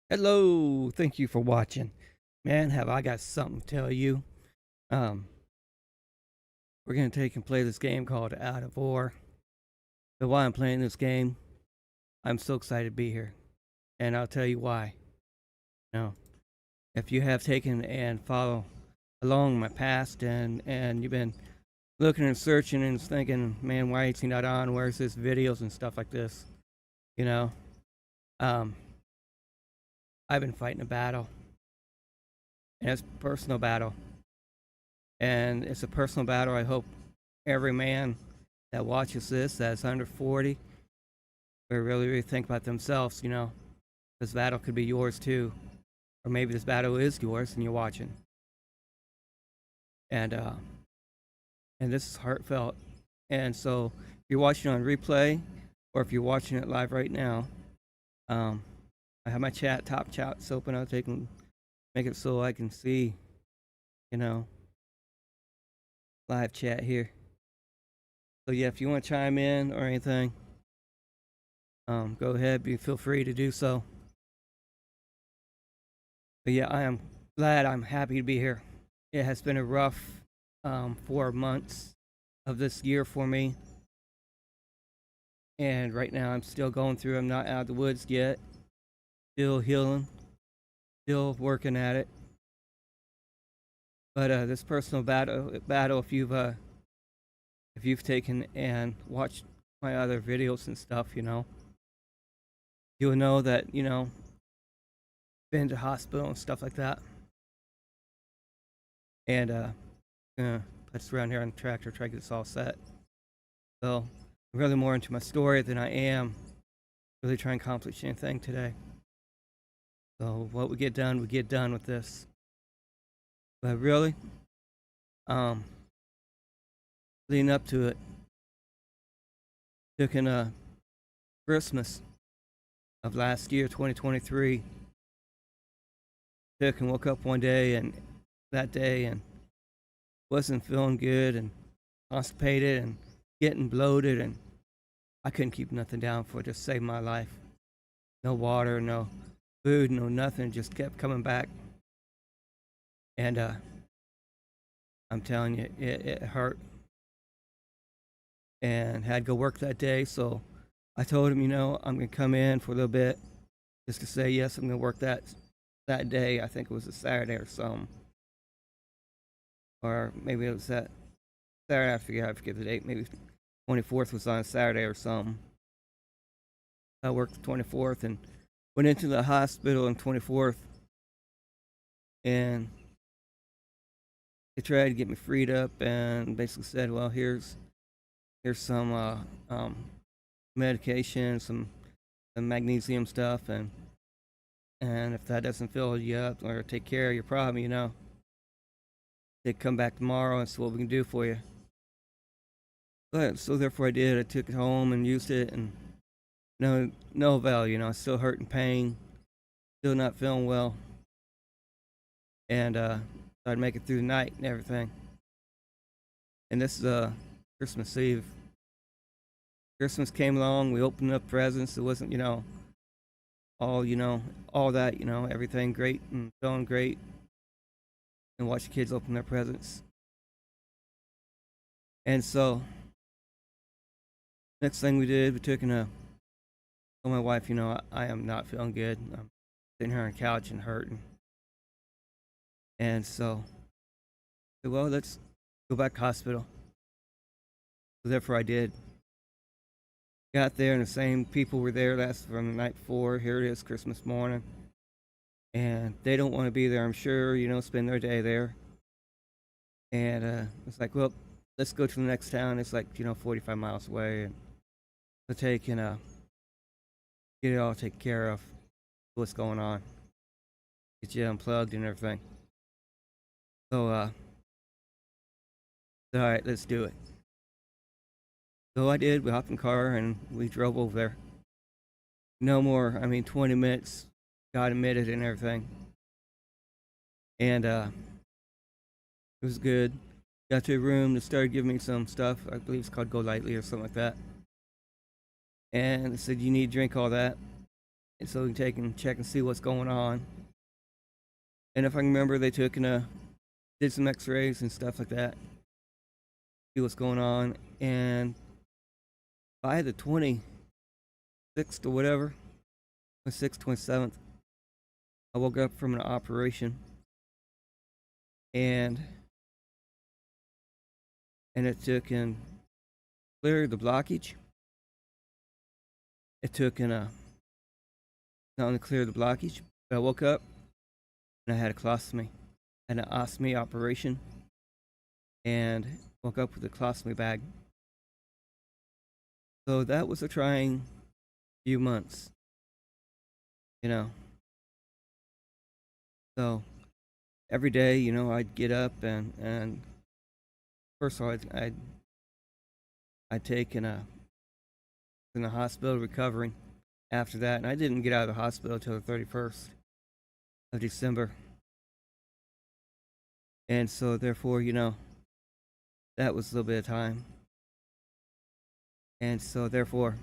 Hello, thank you for watching. Man, have I got something to tell you. Um, we're gonna take and play this game called Out of War. But while I'm playing this game, I'm so excited to be here. And I'll tell you why. Now, if you have taken and follow along my past and you've been looking and searching and thinking, man, why is he not on? Where's his videos and stuff like this? You know? Um, I've been fighting a battle. And it's a personal battle. And it's a personal battle. I hope every man that watches this that's under 40 will really think about themselves, this battle could be yours too. Or maybe this battle is yours and you're watching. And this is heartfelt. And so if you're watching on replay or if you're watching it live right now, I have my top chat's open. I'll make it so I can see, live chat here. So yeah, if you want to chime in or anything, go ahead. Feel free to do so. But yeah, I am glad. I'm happy to be here. It has been a rough 4 months of this year for me, and right now I'm still going through. I'm not out of the woods yet. Still healing. Still working at it. But this personal battle, if you've taken and watched my other videos and stuff, you'll know that been to hospital and stuff like that. And gonna put this around here on the tractor, try to get this all set. So I'm really more into my story than I am really trying to accomplish anything today. So what we get done with this. But really, leading up to it, took in Christmas of last year, 2023. Took and woke up one day and wasn't feeling good and constipated and getting bloated, and I couldn't keep nothing down for just save my life. No water, no food, no nothing, just kept coming back. And I'm telling you, it hurt. And had to go work that day, so I told him, I'm gonna come in for a little bit just to say yes, I'm gonna work that day. I think it was a Saturday or something. Or maybe it was that Saturday, I forget the date. Maybe 24th was on a Saturday or something. I worked the 24th and went into the hospital on 24th, and they tried to get me freed up and basically said, well, here's some medication, some magnesium stuff, and if that doesn't fill you up or take care of your problem, they come back tomorrow and see what we can do for you. But so therefore I did. I took it home and used it, and no avail. Still hurt and pain, still not feeling well, and I'd make it through the night and everything. And this is Christmas Eve. Christmas came along. We opened up presents. It wasn't all that, everything great and feeling great, and watch the kids open their presents. And so next thing we did, we took and told my wife, I am not feeling good. I'm sitting here on the couch and hurting. And so I said, well, let's go back to hospital. So therefore I did. Got there and the same people were there last from the night before. Here it is, Christmas morning. And they don't want to be there, I'm sure, spend their day there. And it's like, well, let's go to the next town. It's like, 45 miles away. And we'll take and get it all taken care of. What's going on. Get you unplugged and everything. So, all right, let's do it. So I did. We hopped in the car and we drove over there. No more, 20 minutes, got admitted and everything. And it was good. Got to a room, they started giving me some stuff. I believe it's called Go Lightly or something like that. And they said, you need to drink all that. and so we can take and check and see what's going on. And if I can remember, they took and did some X-rays and stuff like that, see what's going on. And by the 26th or whatever, 26th, 27th, I woke up from an operation, and it took and cleared the blockage. It took and not only cleared the blockage, but I woke up and I had a colostomy, and an ostomy operation, and woke up with a colostomy bag. So that was a trying few months, you know. So every day, I'd get up and first of all, I'd take in the hospital recovering after that, and I didn't get out of the hospital until the 31st of December. And so therefore, that was a little bit of time. And so therefore,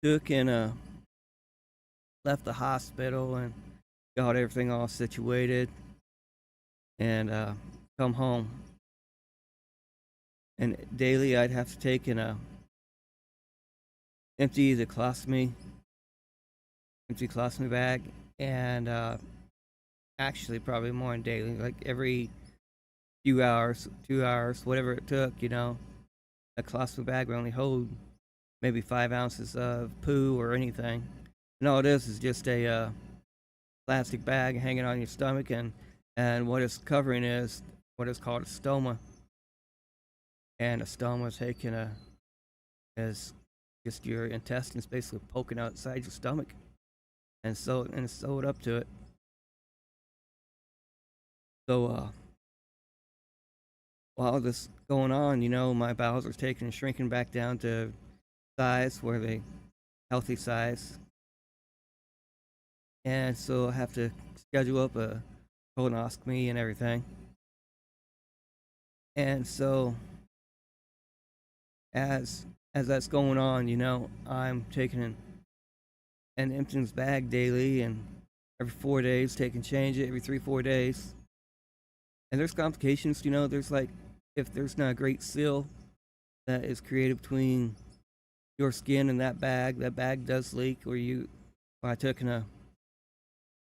took and left the hospital and got everything all situated, and come home. And daily I'd have to take and empty the colostomy bag, and actually probably more than daily, like every few hours, 2 hours, whatever it took, a colostomy bag would only hold maybe 5 ounces of poo or anything. And all it is just a plastic bag hanging on your stomach, and what it's covering is what is called a stoma. And a stoma is just your intestines basically poking outside your stomach, and sew it up to it. So while this going on, my bowels are taking and shrinking back down to size where they healthy size, and so I have to schedule up a colonoscopy and everything. And so as that's going on, I'm taking an emptying this bag daily, and every 4 days taking change it every 3-4 days. And there's complications, there's like, if there's not a great seal that is created between your skin and that bag does leak, or I took and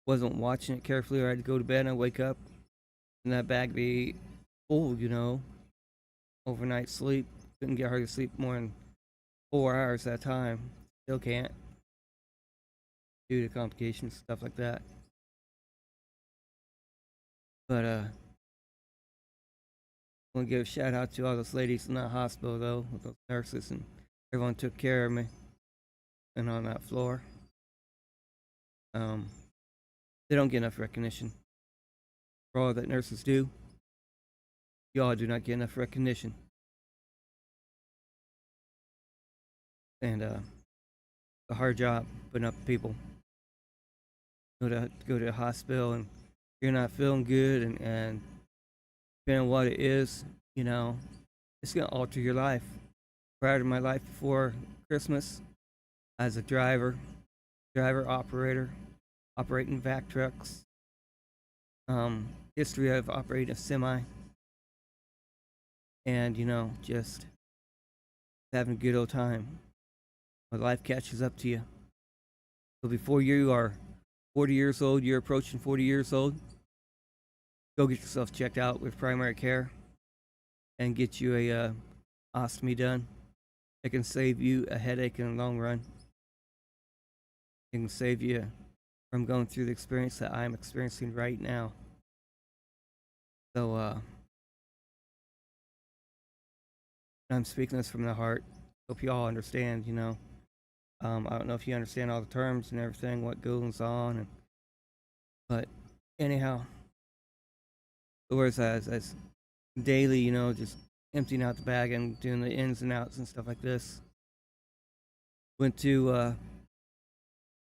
wasn't watching it carefully, or I'd go to bed and I'd wake up and that bag be full, overnight sleep. Couldn't get hardly sleep more than 4 hours at a time. Still can't, due to complications, stuff like that. But I want to give a shout out to all those ladies in that hospital, though, with those nurses, and everyone took care of me and on that floor. They don't get enough recognition for all that nurses do. Y'all do not get enough recognition. And a hard job putting up people. Go to a hospital, and you're not feeling good, and depending on what it is, it's gonna alter your life. Prior to my life before Christmas, as a driver operator, operating vac trucks, history of operating a semi, and just having a good old time. When life catches up to you. So before you are 40 years old, you're approaching 40 years old, go get yourself checked out with primary care and get you a ostomy done. It can save you a headache in the long run. It can save you from going through the experience that I'm experiencing right now. So I'm speaking this from the heart. Hope you all understand, I don't know if you understand all the terms and everything, what goes on, but anyhow, whereas as daily, just emptying out the bag and doing the ins and outs and stuff like this. Went to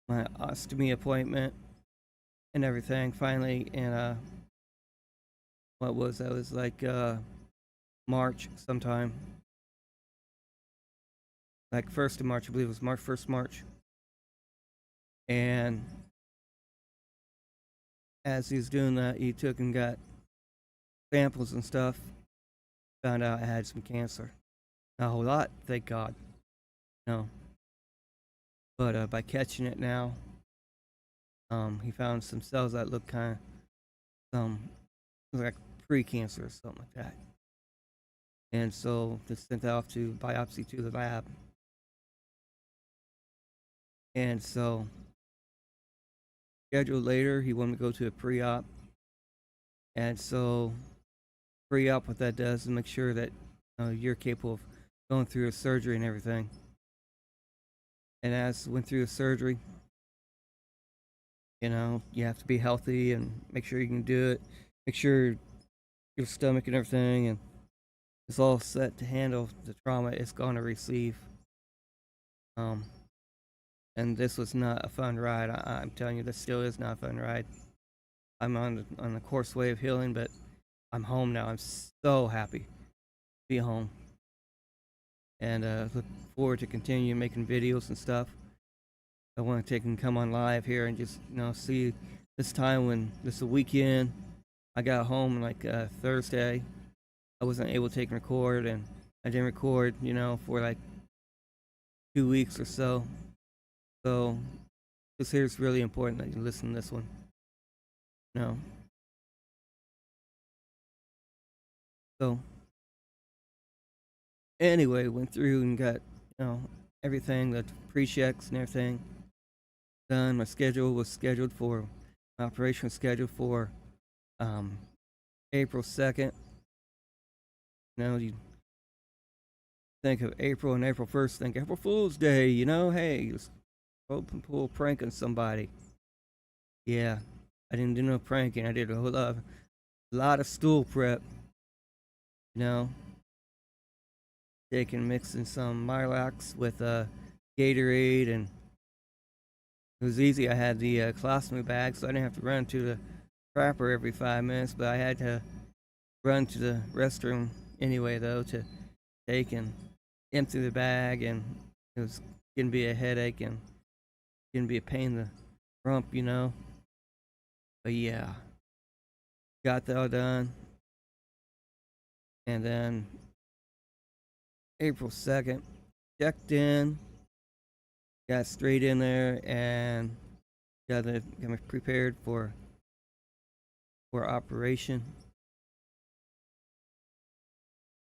my ostomy appointment and everything finally, and what was that? It was like March sometime. Like 1st of March, I believe it was March. And as he was doing that, he took and got samples and stuff. Found out I had some cancer. Not a whole lot, thank God. No. But by catching it now, he found some cells that look kind of like pre-cancer or something like that. And so they sent that off to biopsy to the lab. And so scheduled later, he wanted to go to a pre-op. And so pre-op, what that does is make sure that you're capable of going through a surgery and everything. And as went through the surgery, you have to be healthy and make sure you can do it. Make sure your stomach and everything and it's all set to handle the trauma it's going to receive. And this was not a fun ride. I'm telling you, this still is not a fun ride. I'm on the course way of healing, but I'm home now. I'm so happy to be home. And look forward to continue making videos and stuff. I want to take and come on live here and just see this time when this is a weekend. I got home like Thursday. I wasn't able to take and record, and I didn't record for like 2 weeks or so. So this here is really important that you listen to this one. So anyway, went through and got everything, the pre-checks and everything done. My schedule was scheduled for my operation was scheduled for April 2nd. You think of April and April 1st, think April Fool's Day, hey, just pull a prank on somebody. Yeah, I didn't do no pranking. I did a lot of stool prep. Taking mixing some Miralax with Gatorade, and it was easy. I had the colostomy bag, so I didn't have to run to the crapper every 5 minutes, but I had to run to the restroom anyway, though, to take and empty the bag, and it was gonna be a headache and gonna be a pain in the rump, But yeah, got that all done, and then April 2nd, checked in, got straight in there, and got me prepared for operation.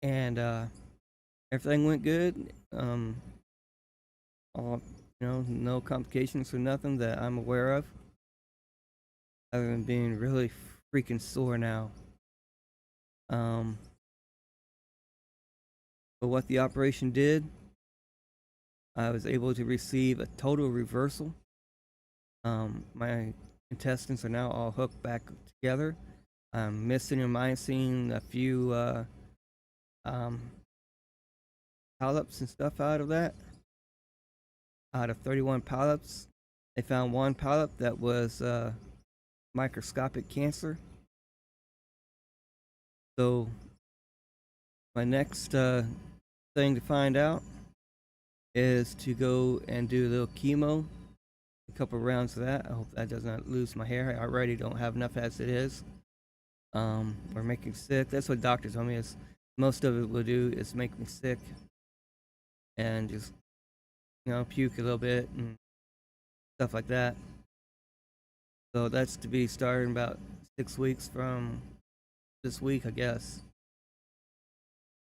And everything went good. No complications or nothing that I'm aware of, other than being really freaking sore now. But what the operation did, I was able to receive a total reversal. My intestines are now all hooked back together. I'm missing a myosin, a few polyps and stuff out of that. Out of 31 polyps, they found one polyp that was microscopic cancer. So my next thing to find out is to go and do a little chemo, a couple rounds of that. I hope that does not lose my hair. I already don't have enough as it is. Or make me sick. That's what doctors told me, is most of it will do is make me sick and just puke a little bit and stuff like that. So that's to be starting about 6 weeks from this week, I guess.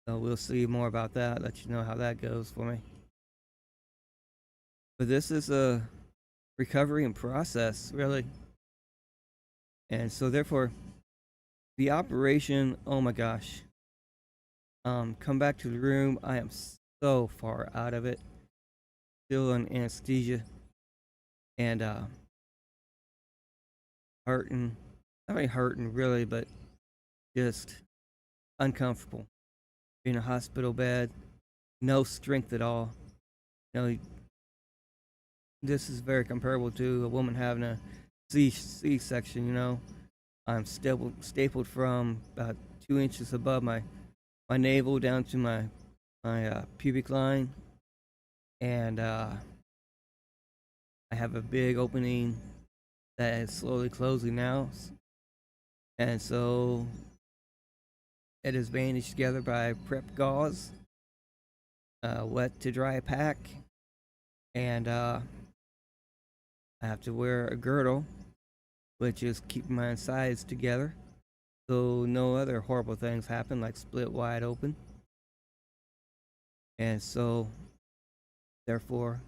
So we'll see more about that, let you know how that goes for me. But this is a recovery and process, really. And so therefore, the operation, oh my gosh. Come back to the room. I am so far out of it. Still on anesthesia. And hurting. Not really hurting, really, but just uncomfortable. In a hospital bed. No strength at all. This is very comparable to a woman having a C-section, I'm stapled from about 2 inches above my navel down to my pubic line, and I have a big opening that is slowly closing now, and so it is bandaged together by prep gauze, wet to dry pack, and I have to wear a girdle, which is keeping my insides together, so no other horrible things happen like split wide open. And so, therefore,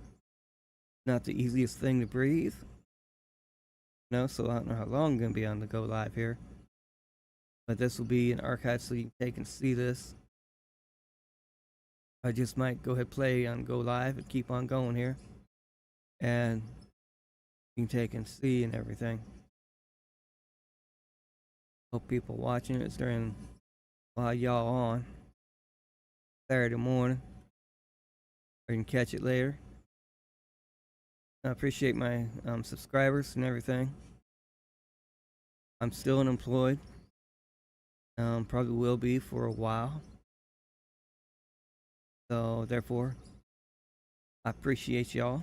not the easiest thing to breathe. No, so I don't know how long I'm gonna be on the go live here, but this will be an archive so you can take and see this. I just might go ahead play on go live and keep on going here, and you can take and see and everything. Hope people watching it's during while y'all on Saturday morning, or you can catch it later. I appreciate my subscribers and everything. I'm still unemployed. Probably will be for a while. So therefore, I appreciate y'all.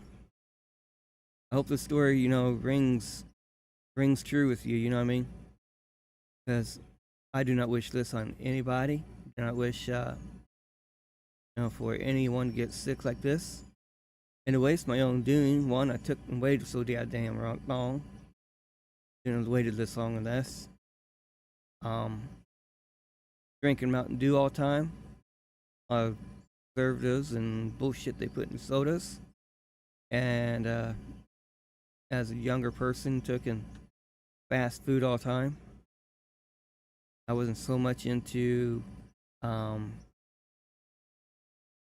I hope the story, rings true with you. You know what I mean? Because I do not wish this on anybody. I do not wish, for anyone to get sick like this. And to waste my own doing. One, I took and waited so damn long. Waited this long on this. Drinking Mountain Dew all the time. Preservatives and bullshit they put in sodas. And as a younger person, taking fast food all the time. I wasn't so much into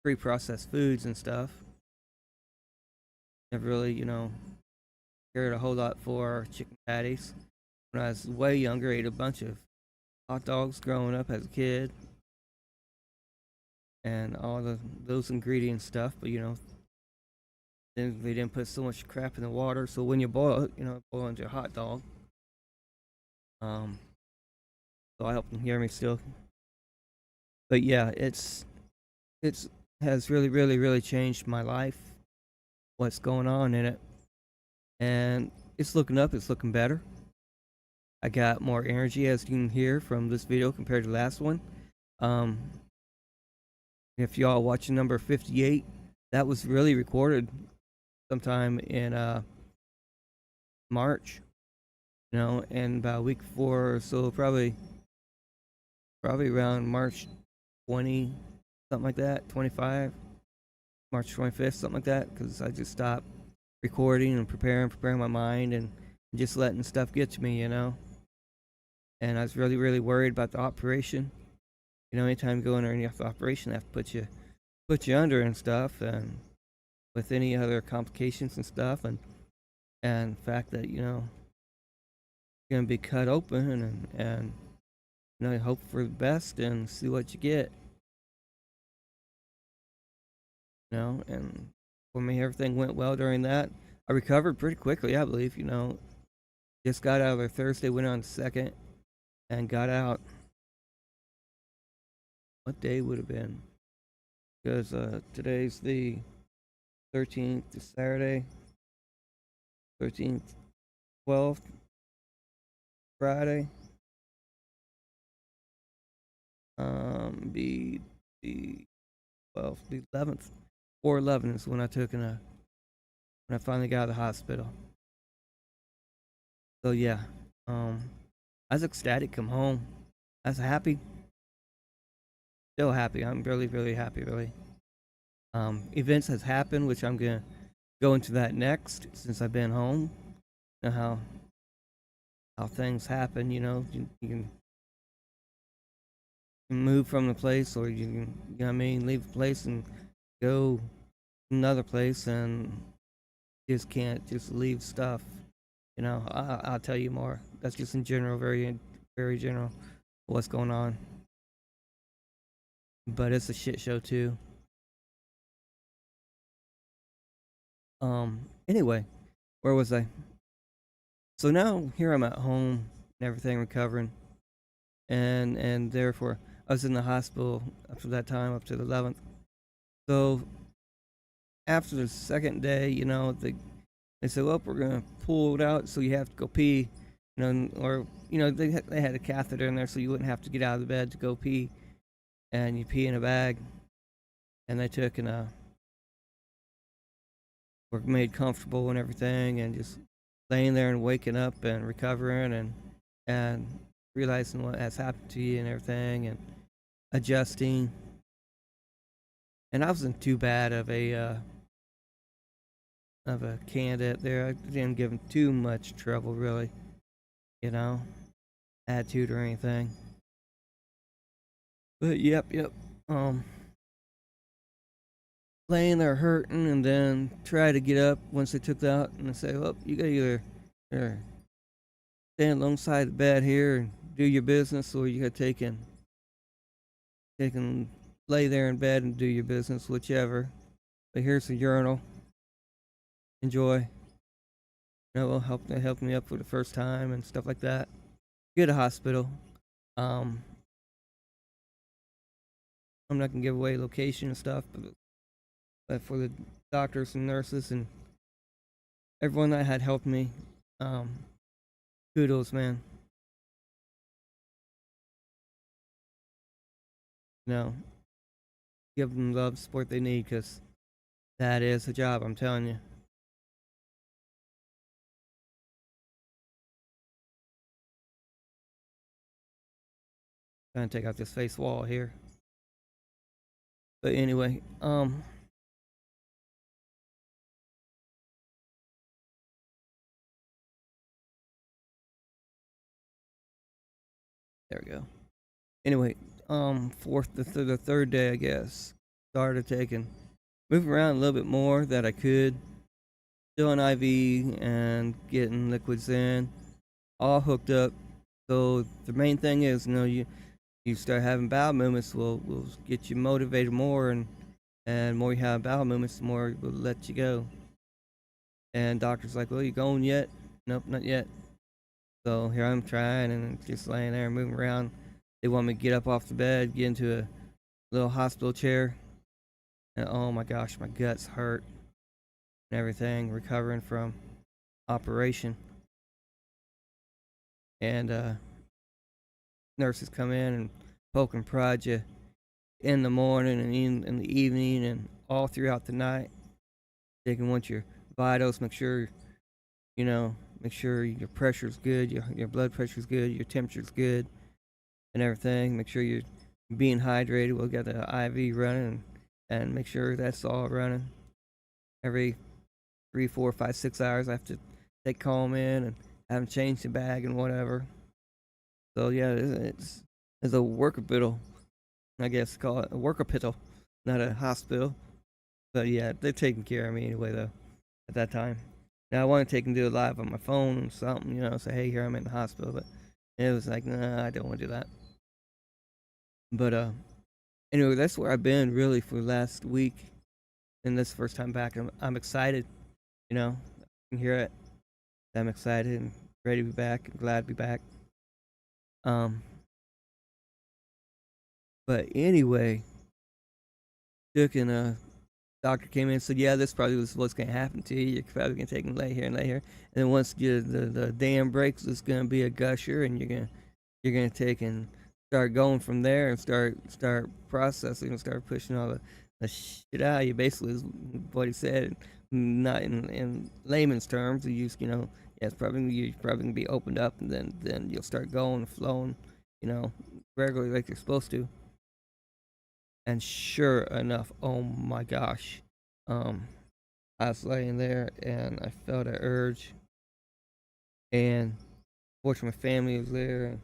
pre-processed foods and stuff. Never really, cared a whole lot for chicken patties. When I was way younger, I ate a bunch of hot dogs growing up as a kid, and all those ingredient stuff. But then they didn't put so much crap in the water, so when you boil it, boil into a hot dog. So I hope you can hear me still. But yeah, it's has really, really, really changed my life. What's going on in it, and it's looking up. It's looking better. I got more energy, as you can hear from this video compared to the last one. If y'all watching number 58, that was really recorded sometime in March, and about a week before, or so probably around March 20, something like that, 25, March 25th, something like that, because I just stopped recording and preparing my mind and just letting stuff get to me, And I was really, really worried about the operation. Anytime you go under any operation, they have to put you under and stuff, and with any other complications and stuff, and the fact that you're gonna be cut open, and hope for the best and see what you get. And for me, everything went well during that. I recovered pretty quickly, I believe. Just got out of there Thursday, went on the 2nd, and got out. What day would have been? Because today's the 13th, it's Saturday. 13th, 12th, Friday. Be the 12th, the 11th. 4/11 is when I took when I finally got out of the hospital. So yeah, I was ecstatic. Come home, I was happy. Still happy. I'm really, really happy. Really. Events has happened, which I'm gonna go into that next, since I've been home. How things happen. You can move from the place, or you can, leave the place and go another place, and just can't just leave stuff. I'll tell you more. That's just in general, very, very general, what's going on. But it's a shit show too. Anyway, where was I? So now here I'm at home and everything, recovering, and therefore I was in the hospital up to that time, up to the 11th. So after the second day, They said, well, we're gonna pull it out, so you have to go pee, or they had a catheter in there, so you wouldn't have to get out of the bed to go pee, and you pee in a bag, and they took and were made comfortable and everything, and just laying there and waking up and recovering and realizing what has happened to you and everything, and adjusting. And I wasn't too bad of a candidate there. I didn't give him too much trouble, really, you know, attitude or anything. But yep. Um, laying there hurting, and then try to get up once they took that out, and they say, well, you gotta either stand alongside the bed here and do your business, or you gotta take and lay there in bed and do your business, whichever. But here's the urinal. Enjoy. Will help me up for the first time and stuff like that. Good hospital. Um, I'm not gonna give away location and stuff, but for the doctors and nurses and everyone that had helped me, um, kudos, man. You know, give them love, support they need, because that is a job. I'm telling you. Trying to take out this face wall here. But anyway, there we go. Anyway, the third day, I guess, started taking, moving around a little bit more that I could, doing IV and getting liquids in, all hooked up. So the main thing is, you start having bowel movements, will get you motivated more, and more you have bowel movements, the more will let you go. And doctor's like, well, you going yet? Nope, not yet. So here I'm trying and just laying there, moving around. They want me to get up off the bed, get into a little hospital chair, and oh my gosh, my guts hurt and everything. Recovering from operation, and nurses come in and poke and prod you in the morning and in the evening and all throughout the night. They can want your vitals, make sure your pressure's good, your blood pressure's good, your temperature's good, and everything. Make sure you're being hydrated. We'll get the IV running and make sure that's all running. Every 3, 4, 5, 6 hours, I have to take calm in and have them change the bag and whatever. So yeah, it's a workapital, I guess call it a workapital, not a hospital. But yeah, they're taking care of me anyway though. At that time, now I want to take and do it live on my phone or something, say hey, here I'm in the hospital, but it was like nah, I don't want to do that. But anyway, that's where I've been really for the last week, and this first time back. I'm excited, I can hear it. I'm excited and ready to be back. I'm glad to be back. Um, but anyway, took and doctor came in and said, yeah, this probably was what's gonna happen to you. You're probably gonna take and lay here and lay here, and then once the dam breaks, it's gonna be a gusher, and you're gonna take and start going from there and start processing and start pushing all the shit out of you. Basically, is what he said. Not in layman's terms. He used, yeah, it's probably you're probably gonna be opened up, and then you'll start going and flowing, regularly like you're supposed to. And sure enough, oh my gosh, um, I was laying there and I felt an urge, and fortunately my family was there,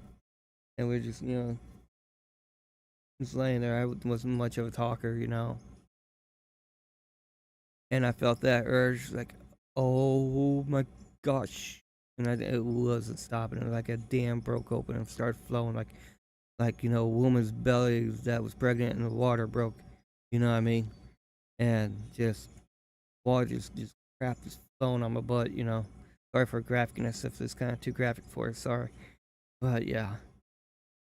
and we were just laying there. I wasn't much of a talker, and I felt that urge, like, oh my gosh, and it wasn't stopping. It was like a dam broke open and started flowing, like a woman's belly that was pregnant and the water broke. You know what I mean? And just water just crap is flowing on my butt. Sorry for graphicness if it's kind of too graphic for it. Sorry, but yeah,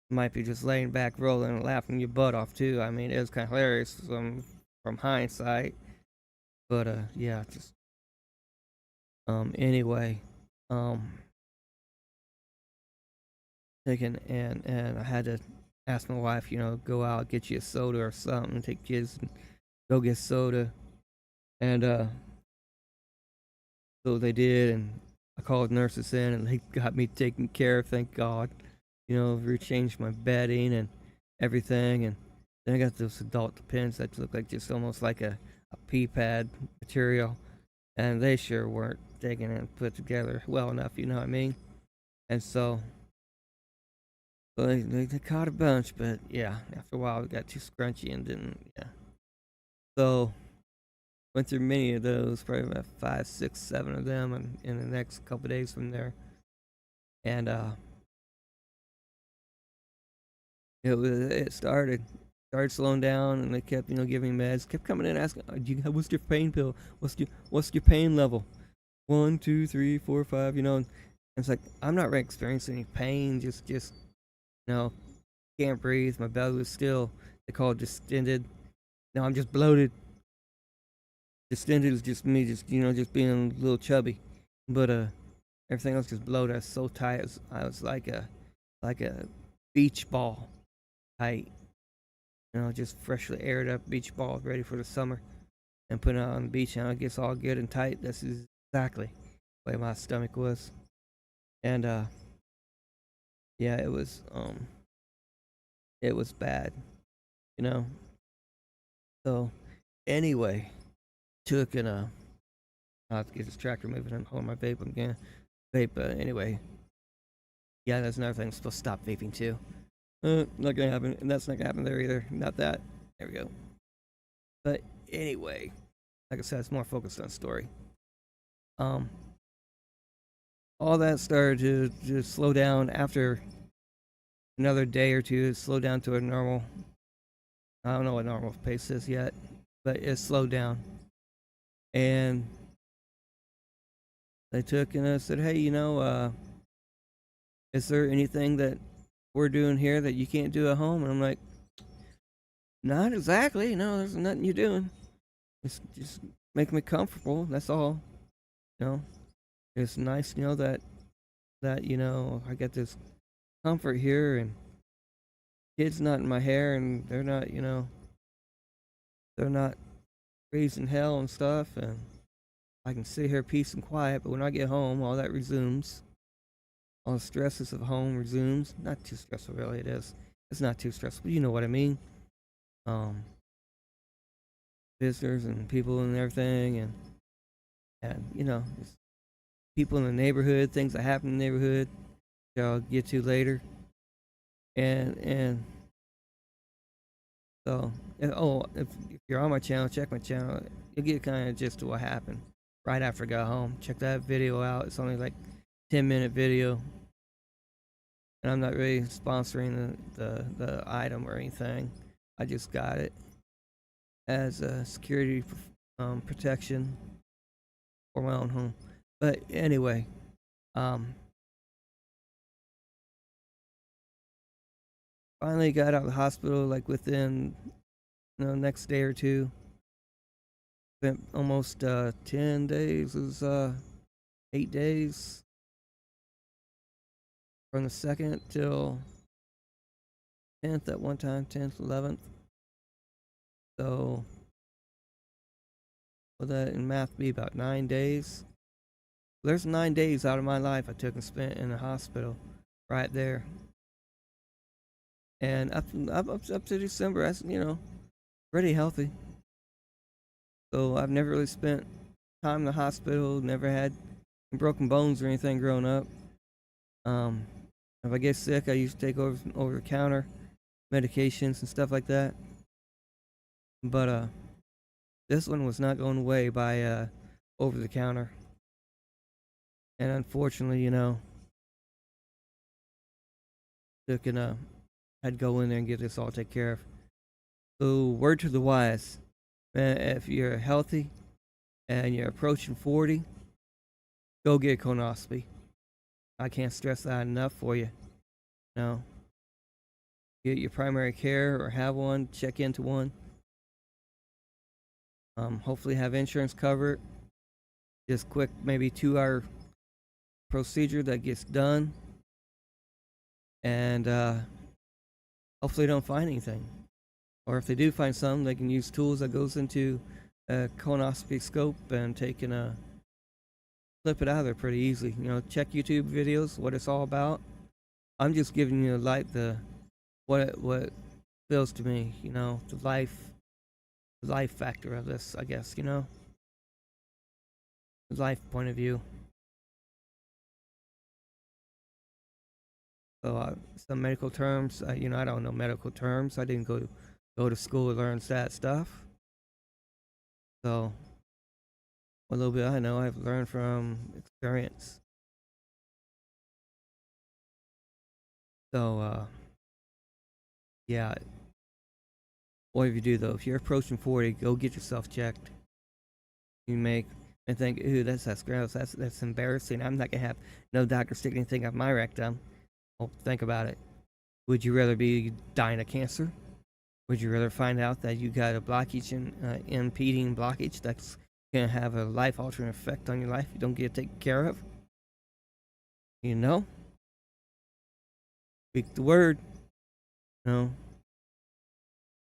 might be just laying back, rolling, and laughing your butt off too. I mean, it was kind of hilarious from hindsight. But yeah, just Anyway, um, taking and I had to ask my wife, go out get you a soda or something, take kids and go get soda, and so they did, and I called nurses in, and they got me taken care of, thank God. Rechanged my bedding and everything, and then I got those adult pins that look like just almost like a pee pad material, and they sure weren't taken and put together well enough, you know what I mean? And so they caught a bunch, but yeah, after a while it got too scrunchy and didn't, yeah. So went through many of those, probably about 5, 6, 7 of them, and in the next couple of days from there, and it started slowing down, and they kept giving me meds, kept coming in asking, what's your pain pill, what's your pain level, 1, 2, 3, 4, 5, and it's like I'm not really experiencing any pain, just can't breathe, my belly was still, they call it distended. No, I'm just bloated. Distended is just me, just being a little chubby, but everything else just bloated. I was so tight, I was like a beach ball tight, just freshly aired up beach ball, ready for the summer, and put it out on the beach, and it gets all good and tight. That's exactly the way my stomach was, and yeah, it was bad, you know. So anyway, took and I'll have to get this tractor moving and hold my vape again. Vape, but anyway, yeah, that's another thing. I'm supposed to stop vaping too. Not gonna happen, and that's not gonna happen there either. Not that. There we go. But anyway, like I said, it's more focused on story. Um, all that started to just slow down after another day or two. It slowed down to a normal. I don't know what normal pace is yet, but it slowed down. And they took and I said, "Hey, is there anything that we're doing here that you can't do at home?" And I'm like, "Not exactly. No, there's nothing you're doing. It's just make me comfortable. That's all. You know, it's nice, that I get this comfort here, and kids not in my hair, and they're not raising hell and stuff, and I can sit here peace and quiet. But when I get home, all that resumes. All the stresses of home resumes. Not too stressful, really. It is. It's not too stressful. You know what I mean? Um, Visitors and people and everything, and just people in the neighborhood, things that happen in the neighborhood, that I'll get to later, and so if you're on my channel, check my channel. You'll get kind of gist of what happened right after I got home. Check that video out. It's only like 10-minute video, and I'm not really sponsoring the item or anything. I just got it as a security protection for my own home. But anyway, finally got out of the hospital like within next day or two. Spent almost 10 days, it was 8 days from the 2nd till 10th at one time, 10th, 11th. So would that in math be about 9 days? There's 9 days out of my life I took and spent in the hospital right there. And up to December, that's pretty healthy. So I've never really spent time in the hospital. Never had broken bones or anything growing up. If I get sick, I used to take over the counter medications and stuff like that. But this one was not going away by over the counter. And unfortunately, took and had to go in there and get this all taken care of. So word to the wise, man, if you're healthy and you're approaching 40, go get a colonoscopy. I can't stress that enough for you. Get your primary care or have one, check into one. Hopefully have insurance cover it. Just quick, maybe 2 hour procedure that gets done, and hopefully they don't find anything. Or if they do find some, they can use tools that goes into a colonoscopy scope and take and flip it out of there pretty easily. Check YouTube videos, what it's all about. I'm just giving you what feels to me, the life factor of this, I guess, the life point of view. So some medical terms, I don't know medical terms. I didn't go to school to learn that stuff. So a little bit I know I've learned from experience. So yeah. What if you do though? If you're approaching 40, go get yourself checked. You make and think, ooh, that's gross. That's embarrassing. I'm not gonna have no doctor stick anything up my rectum. Well, think about it. Would you rather be dying of cancer? Would you rather find out that you got a blockage impeding blockage that's gonna have a life-altering effect on your life you don't get it taken care of? Speak the word.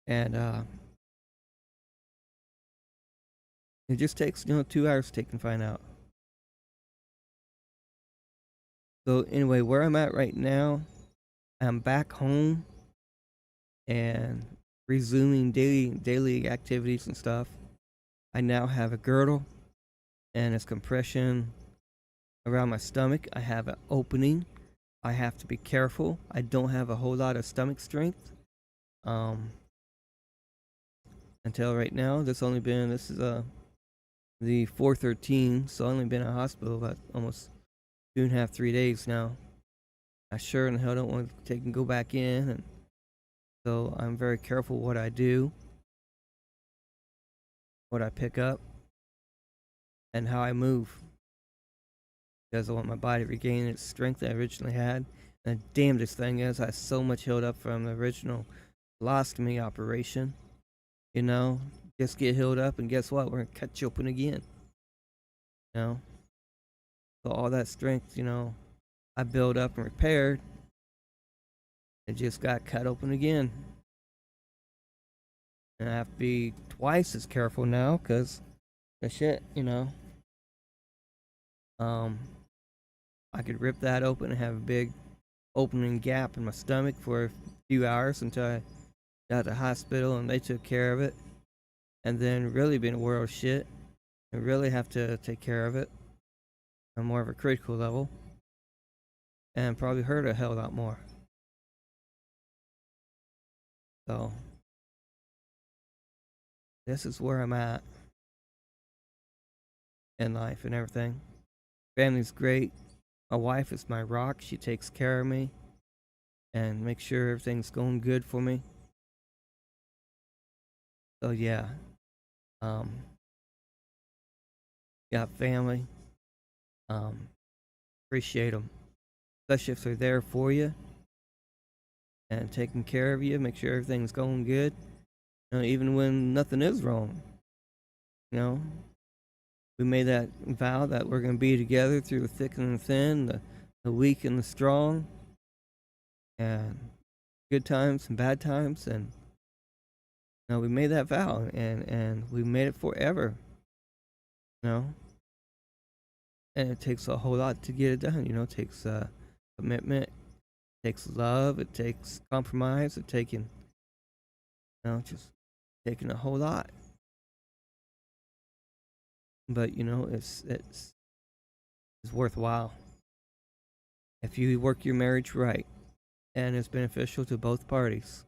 And it just takes 2 hours to take and find out. So anyway, where I'm at right now, I'm back home and resuming daily activities and stuff. I now have a girdle and it's compression around my stomach. I have an opening. I have to be careful. I don't have a whole lot of stomach strength. Until right now, this is the 413, so I've only been in the hospital about almost 2.5, 3 days now. I sure in hell don't want to take and go back in, and so I'm very careful what I do, what I pick up, and how I move, because I want my body to regain its strength that I originally had. And the damnedest thing is, I so much healed up from the original colostomy operation. Just get healed up, and guess what? We're gonna cut you open again. So all that strength, I built up and repaired, it just got cut open again. And I have to be twice as careful now, because the shit, I could rip that open and have a big opening gap in my stomach for a few hours until I got to the hospital and they took care of it. And then really be in a world of shit and really have to take care of it on more of a critical level, and probably hurt a hell of a lot more. So this is where I'm at in life and everything. Family's great. My wife is my rock. She takes care of me and makes sure everything's going good for me. So yeah. Got family. Appreciate them, especially if they're there for you and taking care of you, make sure everything's going good. Even when nothing is wrong. We made that vow that we're going to be together through the thick and the thin, the weak and the strong, and good times and bad times. And we made that vow, and we made it forever. And it takes a whole lot to get it done. It takes commitment, it takes love, it takes compromise, it taking just taking a whole lot. But it's worthwhile if you work your marriage right and it's beneficial to both parties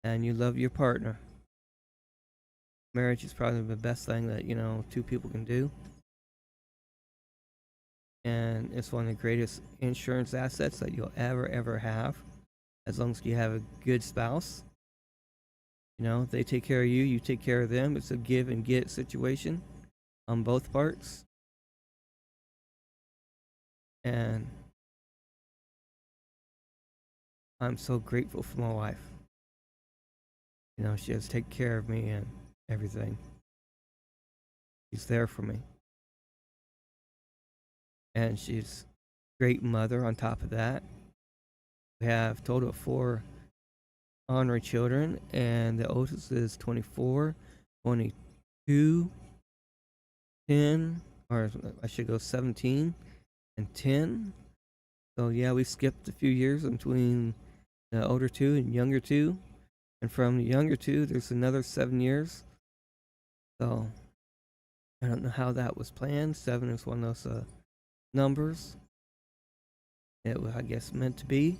and you love your partner. Marriage is probably the best thing that two people can do, and it's one of the greatest insurance assets that you'll ever have, as long as you have a good spouse. They take care of you, you take care of them. It's a give and get situation on both parts. And I'm so grateful for my wife. She has to take care of me and everything. She's there for me. and she's a great mother on top of that. We have a total of 4 honorary children, and the oldest is 24, 22, 10, or I should go 17 and 10. So yeah, we skipped a few years between the older two and younger two. And from the younger two, there's another 7 years. So I don't know how that was planned. 7 is one of those numbers. It was, I guess, meant to be.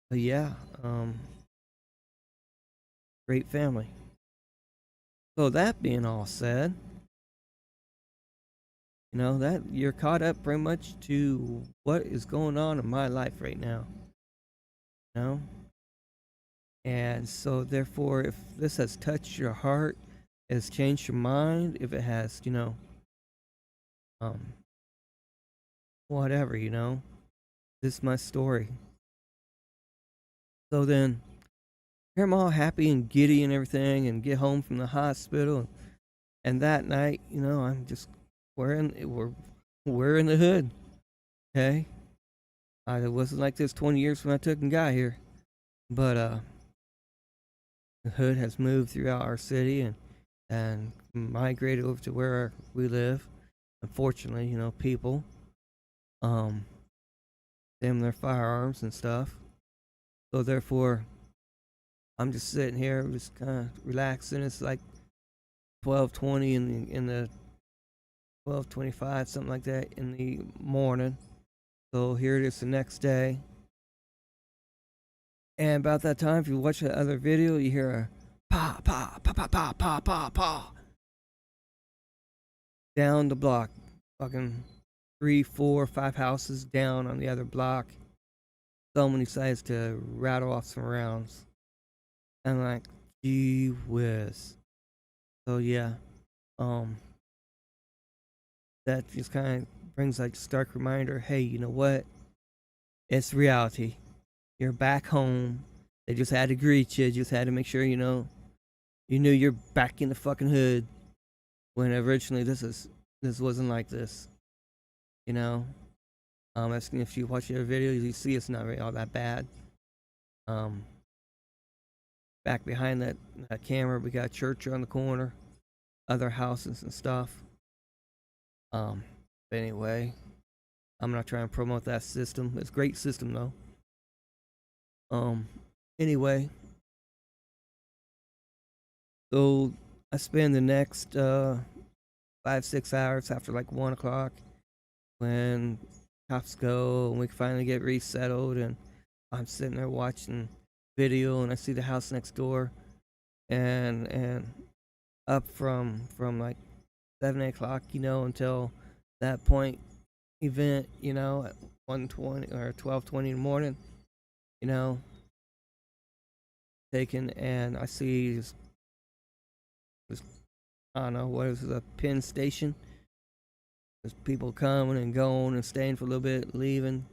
But yeah, great family. So that being all said, that you're caught up pretty much to what is going on in my life right now. You know? And so therefore, if this has touched your heart, has changed your mind, if it has, um, whatever, this is my story. So then, here I'm all happy and giddy and everything, and get home from the hospital, and that night, I'm just we're in the hood. Okay, it wasn't like this 20 years when I took and got here, but the hood has moved throughout our city and migrated over to where we live. Unfortunately, people, them their firearms and stuff. So therefore, I'm just sitting here, just kind of relaxing. It's like 12:20 in the 12:25, something like that, in the morning. So here it is the next day. And about that time, if you watch the other video, you hear a pa pa pa pa pa pa pa pa down the block, fucking 3, 4, 5 houses down on the other block. Someone decides to rattle off some rounds. And I'm like, gee whiz. So yeah, that just kind of brings like a stark reminder. Hey, you know what? It's reality. You're back home. They just had to greet you. Just had to make sure you knew you're back in the fucking hood. When originally this wasn't like this. If you watch your videos, you see it's not really all that bad. Back behind that camera, we got a church on the corner, other houses and stuff. But anyway, I'm not trying to promote that system. It's a great system though. Anyway, so I spend the next 5-6 hours after like 1 o'clock when cops go and we finally get resettled, and I'm sitting there watching video and I see the house next door, and up from like 7-8 o'clock, until that point event, at 1:20 or 12:20 in the morning, taken, and I see this, I don't know what is it, a pin station. There's people coming and going and staying for a little bit, leaving.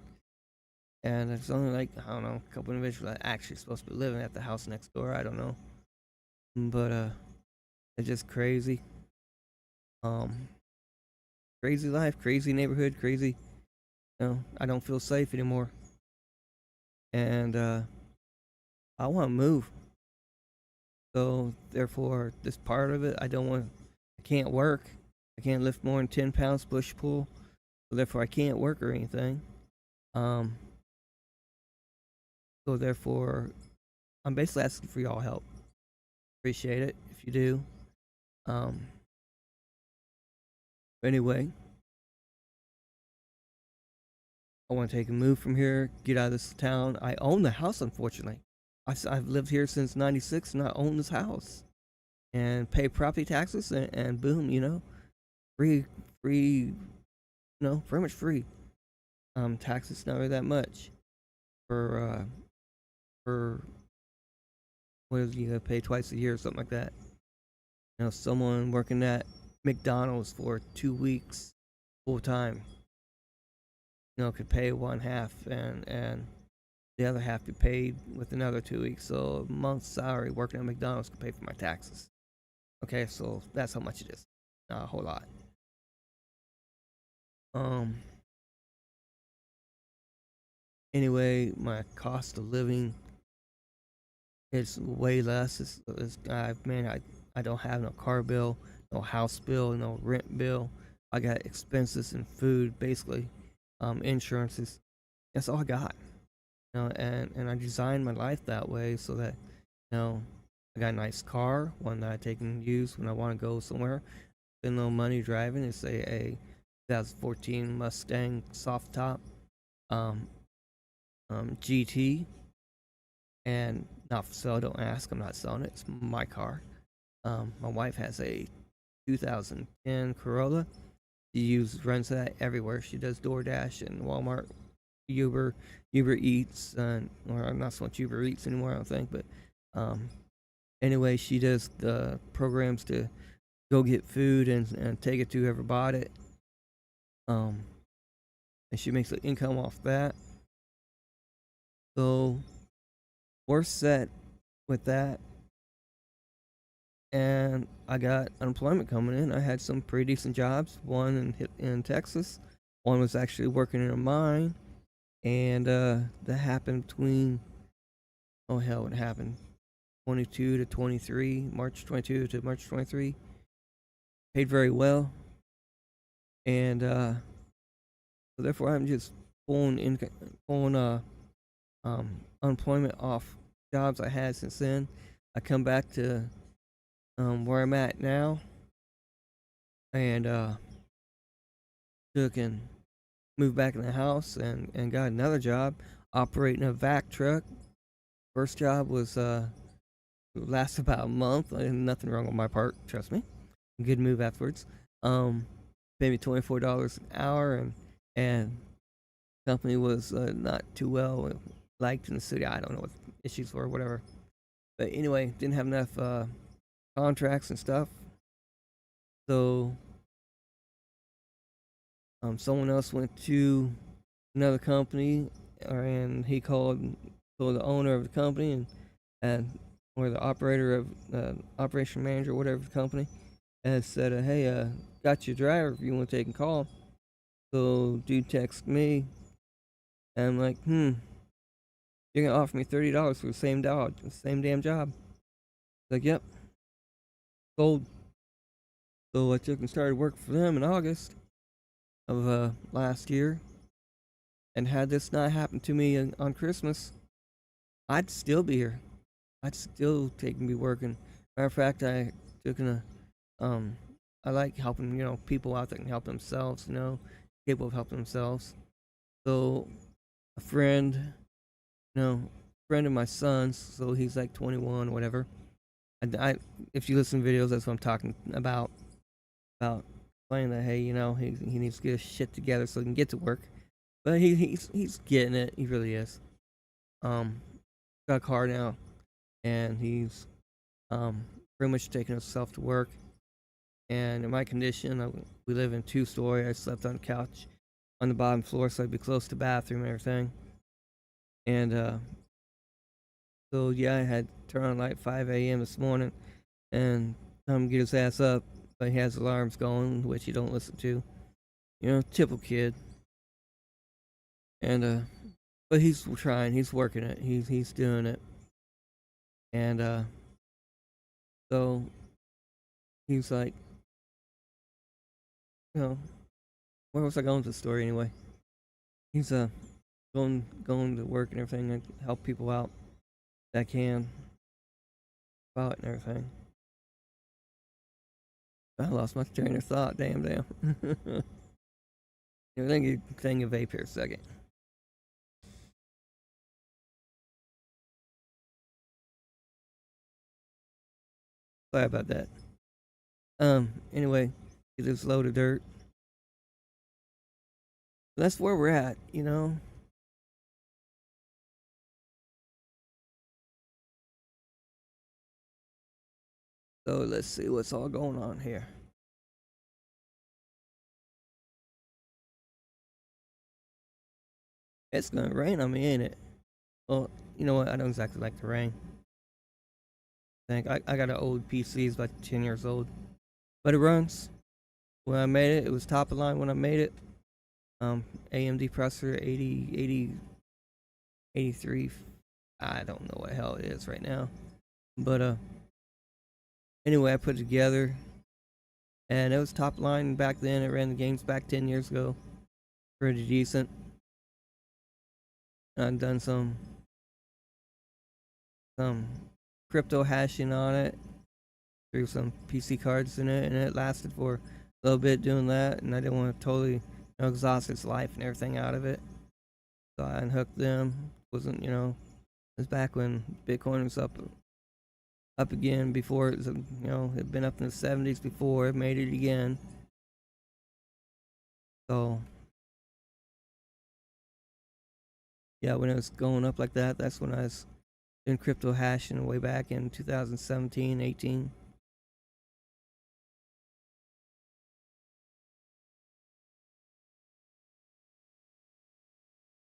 And there's only like, I don't know, a couple of individuals that actually supposed to be living at the house next door. I don't know. But it's just crazy. Crazy life, crazy neighborhood, crazy. I don't feel safe anymore. And I want to move. So therefore, this part of it, I can't work. I can't lift more than 10 pounds push pull. So therefore, I can't work or anything. So therefore, I'm basically asking for y'all help. Appreciate it if you do. Anyway, I want to take a move from here, get out of this town. I own the house, unfortunately. I've lived here since '96, and I own this house, and pay property taxes, and boom, free, pretty much free. Taxes not really that much for what is you gotta pay twice a year or something like that. Someone working at McDonald's for 2 weeks full time, could pay one half, and the other half be paid with another 2 weeks. So a month's salary working at McDonald's could pay for my taxes. Okay, so that's how much it is. Not a whole lot. Um. Anyway, my cost of living is way less. Man, I don't have no car bill, no house bill, no rent bill. I got expenses and food, basically, insurances. That's all I got. And I designed my life that way so that, I got a nice car, one that I take and use when I want to go somewhere. Spend no money driving. It's a 2014 Mustang soft top, um, GT, and not for sale. Don't ask. I'm not selling it. It's my car. My wife has a 2010 Corolla. She runs that everywhere. She does DoorDash and Walmart, Uber Eats, or not so much Uber Eats anymore, I don't think. But anyway, she does the programs to go get food and take it to whoever bought it. And she makes an income off that. So we're set with that. And I got unemployment coming in. I had some pretty decent jobs. One in Texas. One was actually working in a mine. And that happened between, oh hell, it happened 22 to 23, March 22 to March 23. Paid very well. And so therefore I'm just pulling unemployment off jobs I had since then. I come back to where I'm at now, and took and moved back in the house and got another job operating a vac truck. First job was lasted about a month. Nothing wrong on my part, trust me. Good move afterwards. Paid me $24 an hour, and company was not too well liked in the city. I don't know what issues were, whatever. But anyway, didn't have enough contracts and stuff. So someone else went to another company, and he called the owner of the company and or the operator of operation manager, whatever the company, and said, "Hey, got your driver if you want to take a call." So dude texted me, and I'm like, you're gonna offer me $30 for the same damn job? He's like, yep, sold. So I took and started working for them in August of last year. And had this not happened to me on Christmas, I'd still be here. I'd still take and be working. Matter of fact, I took I like helping, people out that can help themselves, capable of helping themselves. So a friend, friend of my son's, so he's like 21 or whatever. If you listen to videos, that's what I'm talking about explaining that, hey, he needs to get his shit together so he can get to work. But he's getting it. He really is. Got a car now, and he's pretty much taking himself to work. And in my condition, we live in 2-story. I slept on the couch on the bottom floor, so I'd be close to the bathroom and everything. And so yeah, I had to turn on light 5 a.m. this morning and come get his ass up. But he has alarms going, which he don't listen to. Typical kid. And but he's trying. He's working it. He's doing it. And so he's like, where was I going with the story anyway? He's going to work and everything and help people out that I can about it and everything. I lost my train of thought. Damn. Let me take a vape here a second. Sorry about that. Anyway, get this load of dirt. That's where we're at, So let's see what's all going on here. It's gonna rain on me, ain't it? Well, you know what? I don't exactly like the rain. I got an old PC, it's about 10 years old, but it runs. When I made it, it was top of line when I made it. AMD processor 83. I don't know what hell it is right now. But anyway, I put it together, and it was top line back then. It ran the games back 10 years ago. Pretty decent. I've done some crypto hashing on it, threw some PC cards in it, and it lasted for a little bit doing that. And I didn't want to totally exhaust its life and everything out of it, so I unhooked them. Wasn't it was back when Bitcoin was up again. Before it was it'd been up in the 70s before it made it again. So yeah, when it was going up like that, that's when I was doing crypto hashing way back in 2017, 18.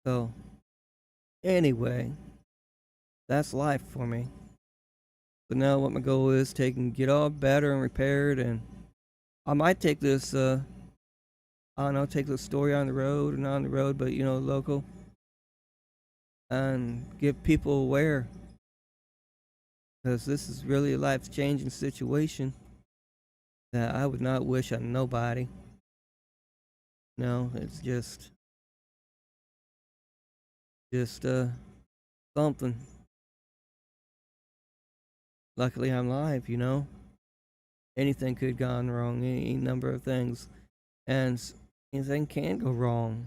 So anyway, that's life for me. So now what my goal is get all better and repaired, and I might take this I don't know, take this story on the road or not on the road, but local, and get people aware, because this is really a life changing situation that I would not wish on nobody. No, it's just something. Luckily I'm live, anything could have gone wrong, any number of things, and anything can go wrong.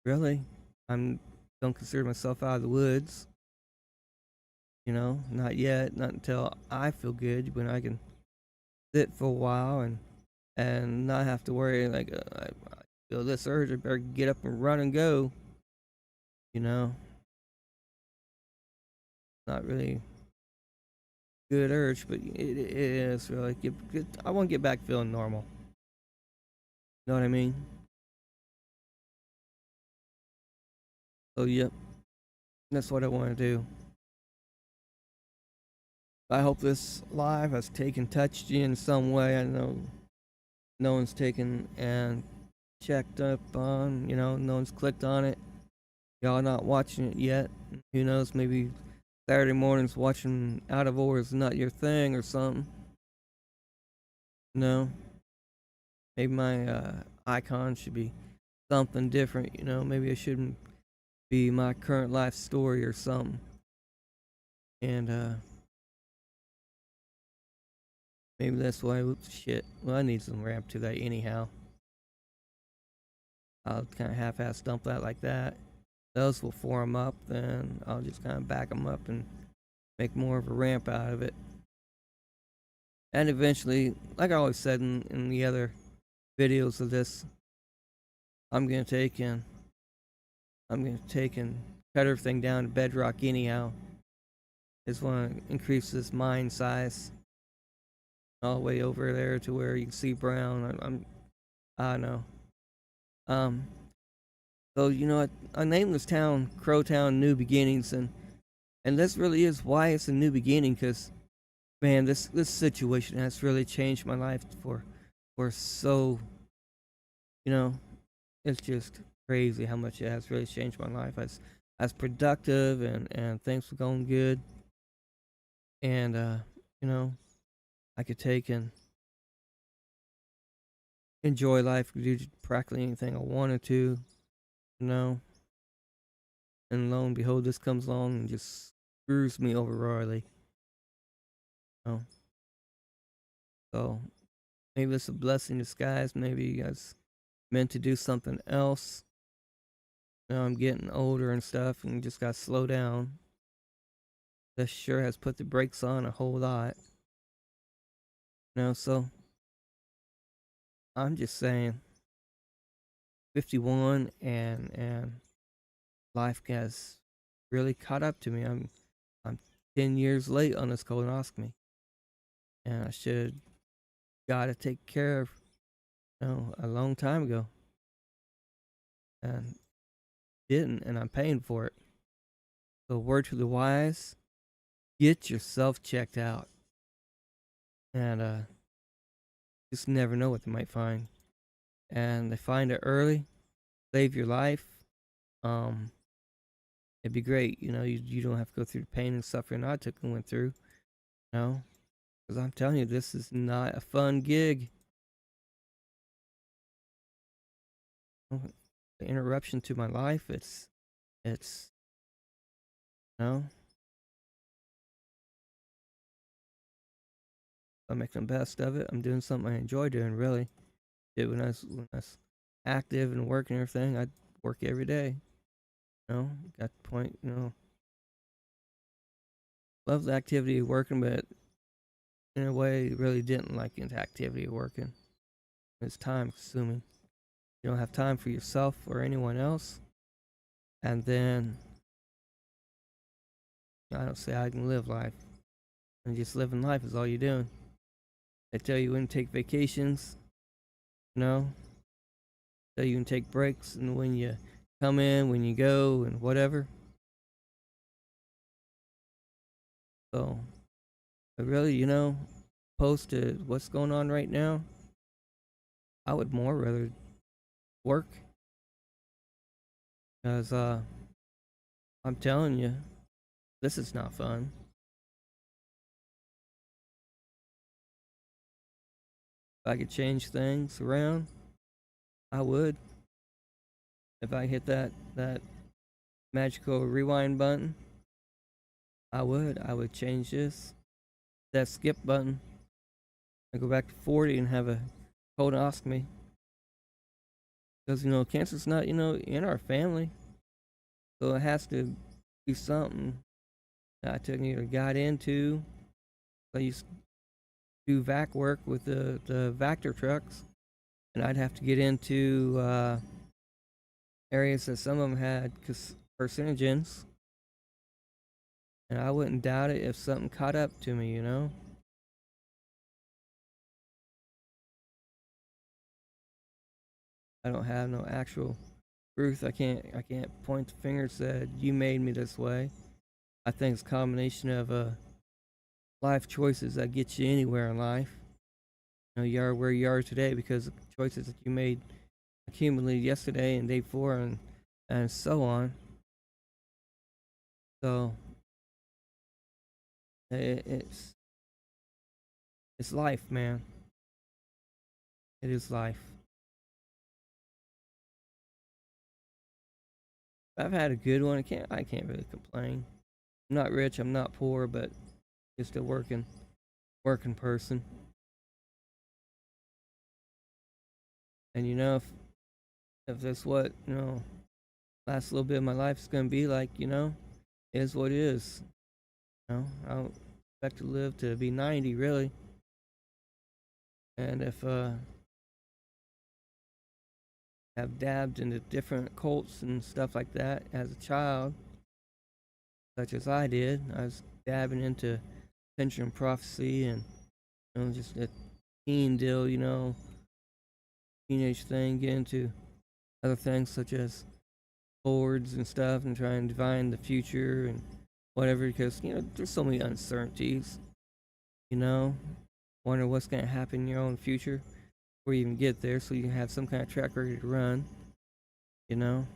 Really, I'm don't consider myself out of the woods. Not yet, not until I feel good, when I can sit for a while and not have to worry, like, I feel this urge, I better get up and run and go. Not really good urge, but it is really I want to get back feeling normal. Know what I mean? So yep, that's what I want to do. I hope this live has touched you in some way. I know no one's taken and checked up on, no one's clicked on it. Y'all not watching it yet. Who knows, maybe Saturday mornings watching Out of Order is not your thing or something. No. Maybe my icon should be something different, maybe it shouldn't be my current life story or something. And maybe that's why, shit. Well, I need some ramp to that anyhow. I'll kind of half-ass dump that like that. Those will form up, then I'll just kind of back them up and make more of a ramp out of it. And eventually, like I always said in the other videos of this, I'm gonna take and cut everything down to bedrock anyhow. Just want to increase this mind size all the way over there to where you can see brown. I don't know. So I named this town Crowtown New Beginnings, and this really is why it's a new beginning. Because man, this situation has really changed my life for so. It's just crazy how much it has really changed my life. As productive, and things were going good, and I could take and enjoy life, do practically anything I wanted to, and lo and behold, this comes along and just screws me over royally. So maybe it's a blessing in disguise. Maybe you guys meant to do something else. Now I'm getting older and stuff, and just gotta slow down. This sure has put the brakes on a whole lot. So I'm just saying, 51, and life has really caught up to me. I'm 10 years late on this colonoscopy, and I should got to take care of a long time ago, and didn't, and I'm paying for it. So word to the wise, get yourself checked out, and just never know what they might find, and they find it early, save your life, um, it'd be great. You don't have to go through the pain and suffering I took and went through. You know, because I'm telling you, this is not a fun gig. The interruption to my life, it's you know, I'm making the best of it. I'm doing something I enjoy doing. Really, did when I was active and working and everything. I'd work every day. Got the point. Love the activity of working, but in a way, really didn't like the activity of working. It's time consuming. You don't have time for yourself or anyone else. And then I don't say I can live life. And just living life is all you're doing. They tell you when to take vacations, you know, tell you when to take breaks and when you come in, when you go, and whatever. So, but really, opposed to what's going on right now, I would more rather work. Because I'm telling you, this is not fun. If I could change things around, I would. If I hit that magical rewind button, I would. I would change this. That skip button. I go back to 40 and have a colonoscopy. Because cancer's not in our family, so it has to be something that I took either got into. I used to do vac work with the Vector trucks, and I'd have to get into areas that some of them had carcinogens, and I wouldn't doubt it if something caught up to me. I don't have no actual proof. I can't point the finger and say you made me this way. I think it's a combination of life choices that get you anywhere in life. You are where you are today because of choices that you made accumulated yesterday and day before, and so on. So it's life, man. It is life. I've had a good one. I can't really complain. I'm not rich. I'm not poor, but just a working person. And if that's what last little bit of my life is gonna be like, it is what it is. I don't expect to live to be 90 really. And if have dabbed into different cults and stuff like that as a child, such as I did, I was dabbing into pension prophecy and just a teen deal, teenage thing, get into other things such as boards and stuff and try and divine the future and whatever because there's so many uncertainties, you know wonder what's going to happen in your own future before you even get there so you can have some kind of track record to run, you know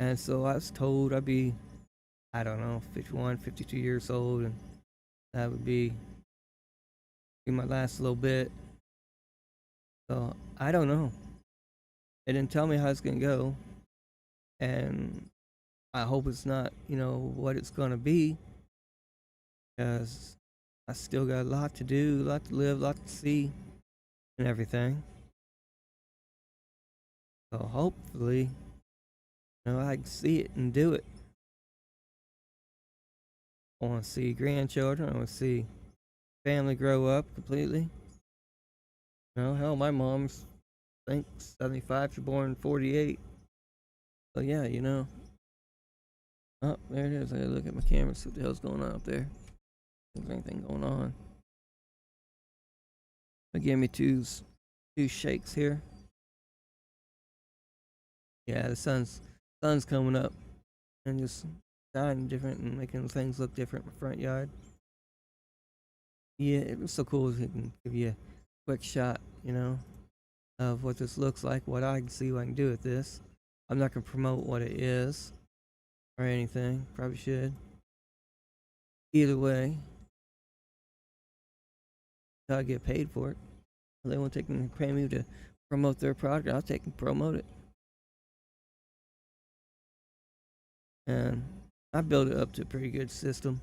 and so I was told I'd be, I don't know, 51, 52 years old, and that would be my last little bit. So I don't know. They didn't tell me how it's going to go, and I hope it's not what it's going to be, because I still got a lot to do, a lot to live, a lot to see, and everything. So hopefully, I can see it and do it. I want to see grandchildren. I want to see family grow up completely. Hell, my mom's, I think, 75. She born in 48. So yeah, Oh, there it is. I gotta look at my camera, see what the hell's going on up there. Is there anything going on? They gave me two shakes here. Yeah, the sun's coming up and just shining different and making things look different in my front yard. Yeah, it was so cool. It can give you a quick shot, of what this looks like, what I can see what I can do with this. I'm not going to promote what it is or anything. Probably should. Either way, I get paid for it. If they want to take and pay me to promote their product, I'll take and promote it. And I built it up to a pretty good system.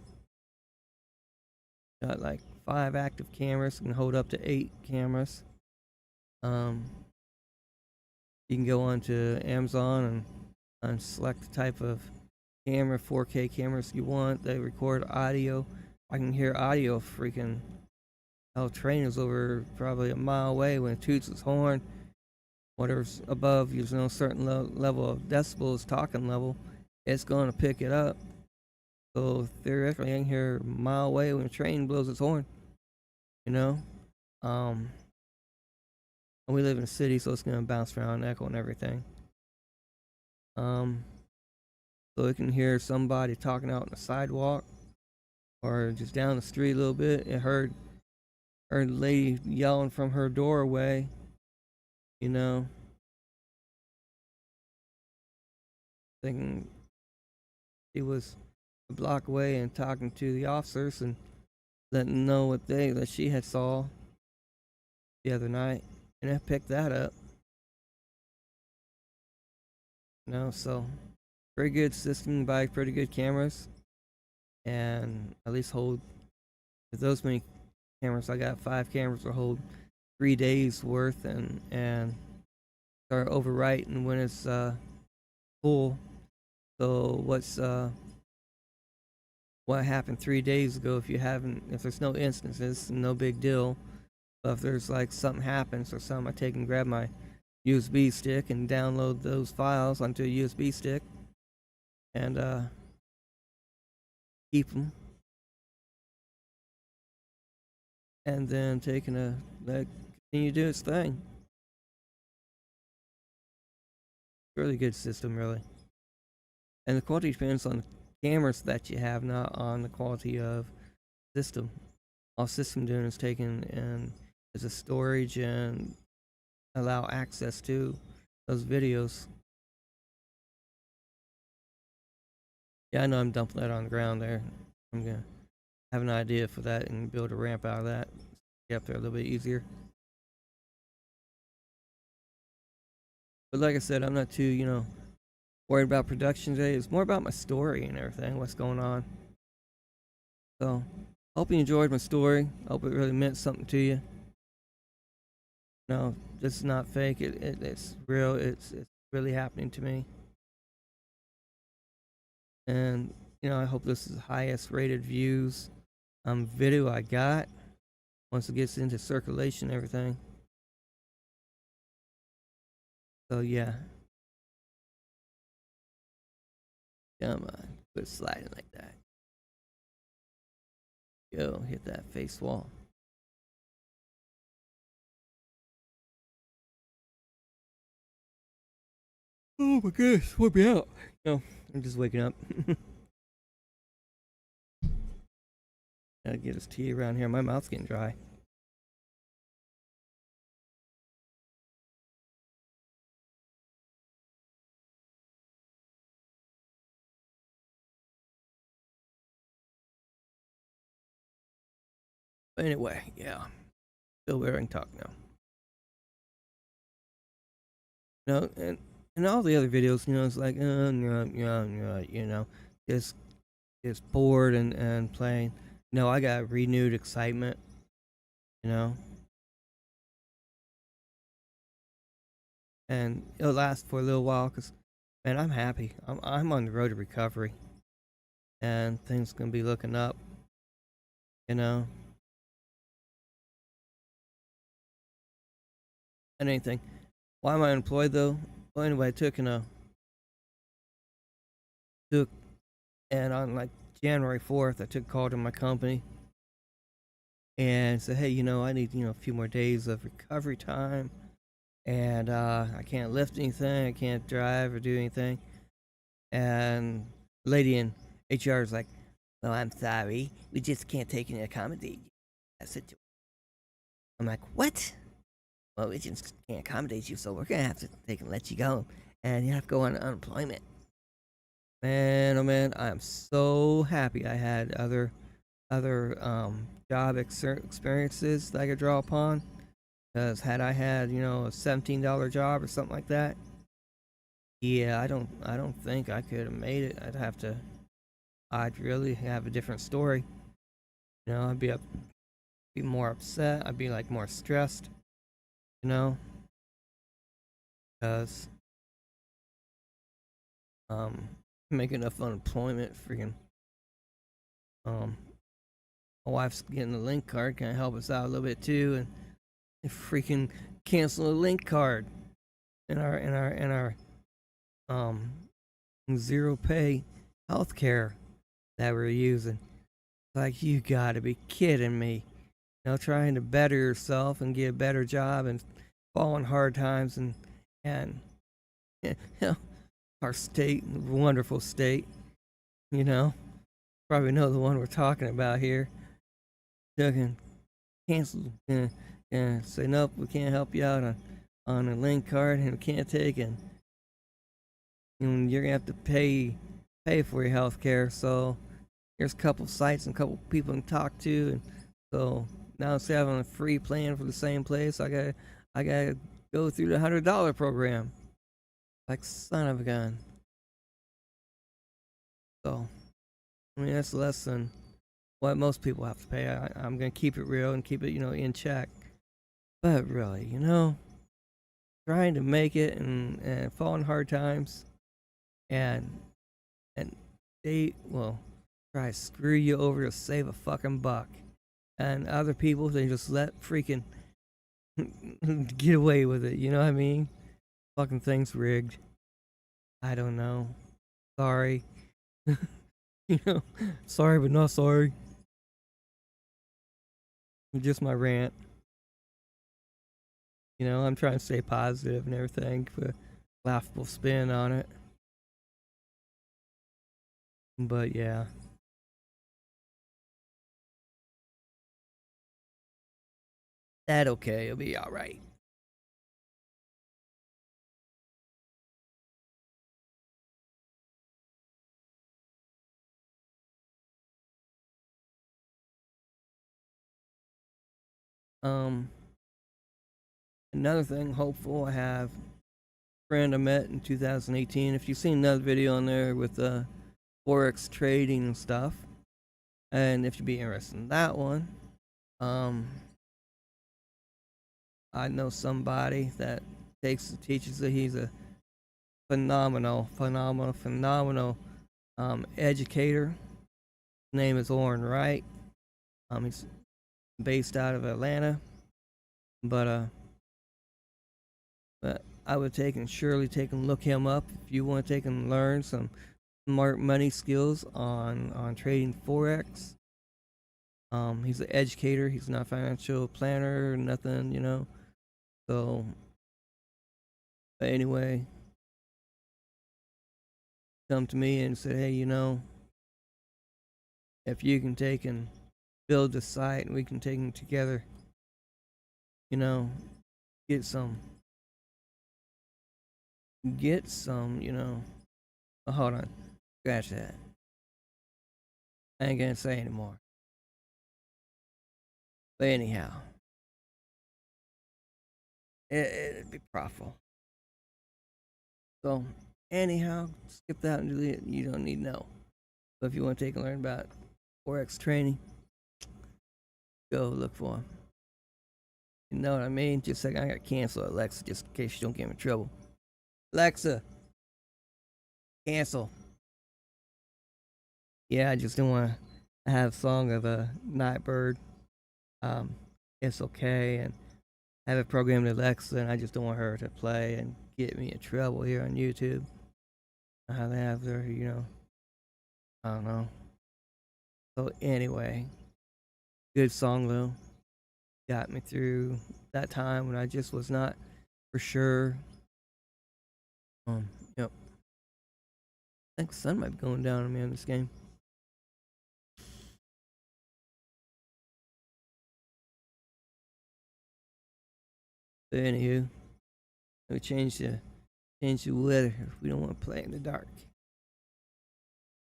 Got like 5 active cameras, can hold up to 8 cameras. You can go onto Amazon and select the type of camera, 4K cameras you want. They record audio. I can hear audio freaking. Our train is over probably a mile away when it toots its horn. Whatever's above, you know, certain level of decibels, talking level, it's going to pick it up. So theoretically, I can hear a mile away when a train blows its horn. You know, and we live in a city, so it's going to bounce around, echo, and everything. So it can hear somebody talking out on the sidewalk, or just down the street a little bit. It heard a lady yelling from her doorway. You know, thinking she was a block away and talking to the officers and letting them know what that she had saw the other night, and I picked that up. You know, so pretty good system, buy pretty good cameras, and at least hold. With those many cameras, I got 5 cameras will hold 3 days worth, and start overwriting when it's full. So what happened 3 days ago? If there's no instances, no big deal. But if there's like something happens or something, I take and grab my USB stick and download those files onto a USB stick and keep them, and then let continue to do its thing. Really good system, really. And the quality depends on the cameras that you have, not on the quality of system. All system doing is taking and is a storage and allow access to those videos. Yeah, I know I'm dumping that on the ground there. I'm gonna have an idea for that and build a ramp out of that. Get up there a little bit easier. But like I said, I'm not too, worried about production today. It's more about my story and everything, what's going on. So, hope you enjoyed my story. Hope it really meant something to you. No, this is not fake. It's real. It's really happening to me. And, I hope this is the highest rated views video I got once it gets into circulation and everything. So, yeah. Come on. Quit sliding like that. Yo, hit that face wall. Oh my goodness, woke me out. No, I'm just waking up. Gotta get this tea around here. My mouth's getting dry. But anyway, yeah. Still wearing talk now. No, and all the other videos, it's like, just bored and playing. No, I got renewed excitement, and it'll last for a little while because, man, I'm happy. I'm on the road to recovery, and things gonna be looking up, and anything. Why am I unemployed though? Well, anyway, I took and on like January 4th, I took a call to my company and said, hey, I need, a few more days of recovery time, and I can't lift anything, I can't drive or do anything. And lady in HR is like, well, I'm sorry, we just can't take and accommodate you. I'm like, what? well, we just can't accommodate you, so we're gonna have to take and let you go, and you have to go on unemployment. Man, oh man, I'm so happy I had other job experiences that I could draw upon. Because had I had, a $17 job or something like that, yeah, I don't think I could have made it. I'd really have a different story. I'd be more upset. I'd be like more stressed. You know, because um, make enough unemployment, freaking um, my wife's getting the link card. Can I help us out a little bit too? And freaking cancel the link card in our um zero pay healthcare that we're using. Like, you gotta be kidding me. Trying to better yourself and get a better job and fall on hard times and our state, wonderful state, you know, probably know the one we're talking about here. They can cancel and say nope, we can't help you out on a link card and we can't take it. And you're gonna have to pay for your health care. So here's a couple sites and a couple people to talk to, and so now instead of having a free plan for the same place, I gotta go through the $100 program. Like, son of a gun. So I mean, that's less than what most people have to pay. I'm gonna keep it real and keep it, in check. But really, trying to make it and fall in hard times, and and they will try to screw you over to save a fucking buck, and other people, they just let freaking get away with it. You know what I mean? Fucking thing's rigged. I don't know. Sorry. Sorry but not sorry. Just my rant. I'm trying to stay positive and everything, put a laughable spin on it. But yeah. That okay, it'll be alright. Um Another thing hopeful, I have a friend I met in 2018. If you've seen another video on there with Forex trading and stuff, and if you'd be interested in that one, um I know somebody that teaches it. He's a phenomenal educator. His name is Orrin Wright. He's based out of Atlanta, but I would surely take and look him up if you want to take and learn some smart money skills on trading forex. He's an educator. He's not a financial planner or nothing. So, but anyway, come to me and said, hey, if you can take and build a site and we can take them together, you know, get some, oh, hold on, scratch that. I ain't gonna say anymore. But anyhow, it'd be profitable. So, anyhow, skip that and delete it. You don't need to know. But if you want to take and learn about Forex training, go look for him. You know what I mean? Just a second, I got to cancel Alexa just in case you don't get me in trouble. Alexa, cancel. Yeah, I just don't want to have a song of a Nightbird. It's okay, and have it programmed Alexa, and I just don't want her to play and get me in trouble here on YouTube. How they have their, I don't know. So anyway, good song though. Got me through that time when I just was not for sure. Yep. I think the sun might be going down on me in this game. But anywho, we change the weather if we don't want to play in the dark.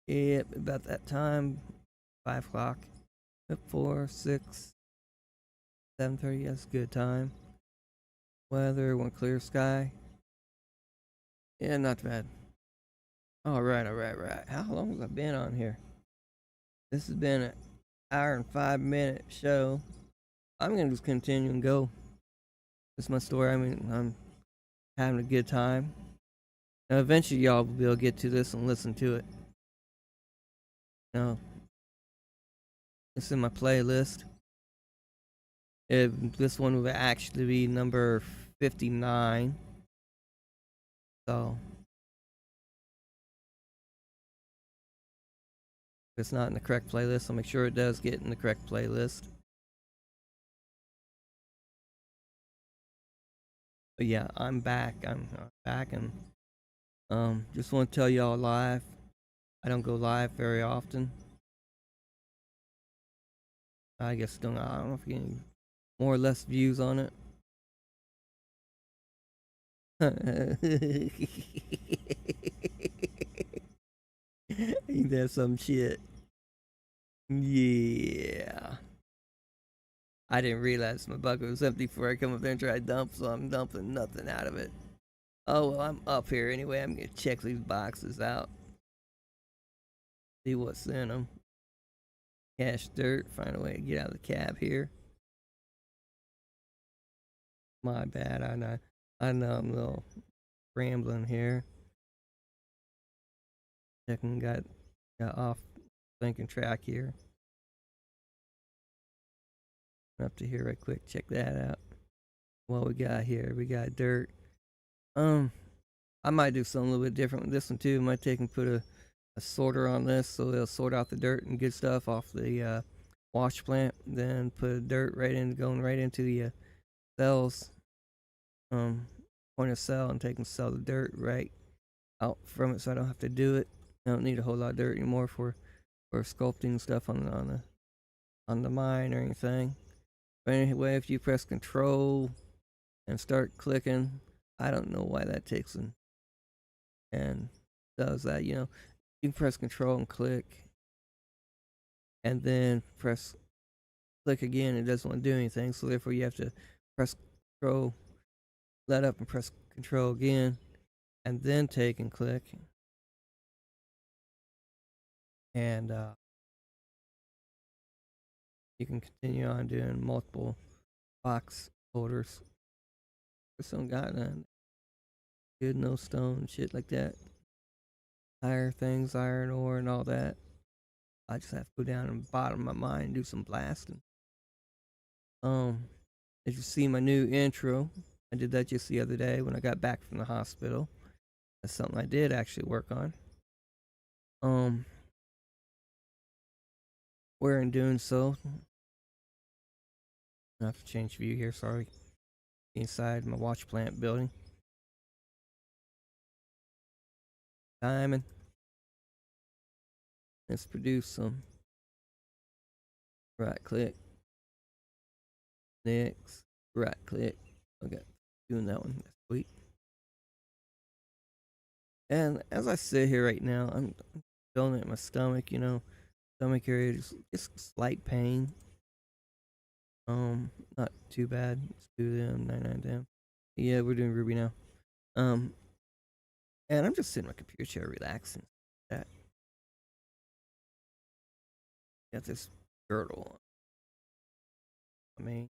Yep, about that time, 5 o'clock, 4, 6, 7:30. That's a good time. Weather, one clear sky. Yeah, not bad. All right. How long have I been on here? This has been an hour and 5 minute show. I'm gonna just continue and go. It's my story. I mean, I'm having a good time. Now, eventually, y'all will be able to get to this and listen to it. Now, it's in my playlist. This one will actually be number 59. So, if it's not in the correct playlist, I'll make sure it does get in the correct playlist. But yeah, I'm back. I'm back, and just want to tell y'all live. I don't go live very often. I guess I don't know if you get any more or less views on it. Ain't that some shit? Yeah. I didn't realize my bucket was empty before I come up there and try to dump, so I'm dumping nothing out of it. Oh well, I'm up here anyway. I'm gonna check these boxes out. See what's in them. Cash dirt. Find a way to get out of the cab here. My bad. I know I'm a little rambling here. Checking got off thinking track here. Up to here right quick. Check that out. What we got here? We got dirt. I might do something a little bit different with this one too. I might take and put a sorter on this so it'll sort out the dirt and good stuff off the wash plant. Then put dirt going right into the cells, point of cell, and take and sell the dirt right out from it, so I don't have to do it. I don't need a whole lot of dirt anymore for sculpting stuff on the mine or anything. But anyway, if you press Control and start clicking, I don't know why that takes and does that. You can press Control and click, and then click again. It doesn't want to do anything, so therefore you have to press Control, let up, and press Control again, and then take and click, and you can continue on doing multiple box holders. Some got none. Good, no stone, shit like that. Higher things, iron ore, and all that. I just have to go down and bottom my mine and do some blasting. As you see my new intro, I did that just the other day when I got back from the hospital. That's something I did actually work on. Where in doing so, I have to change view here. Sorry, inside my watch plant building. Timing. Let's produce some. Right click. Next. Right click. Okay, doing that one. That's sweet. And as I sit here right now, I'm feeling it in my stomach. Stomach area, just slight pain. Not too bad. Let's do them 99 them. Yeah, we're doing Ruby now. And I'm just sitting in my computer chair relaxing. That got this girdle. I mean,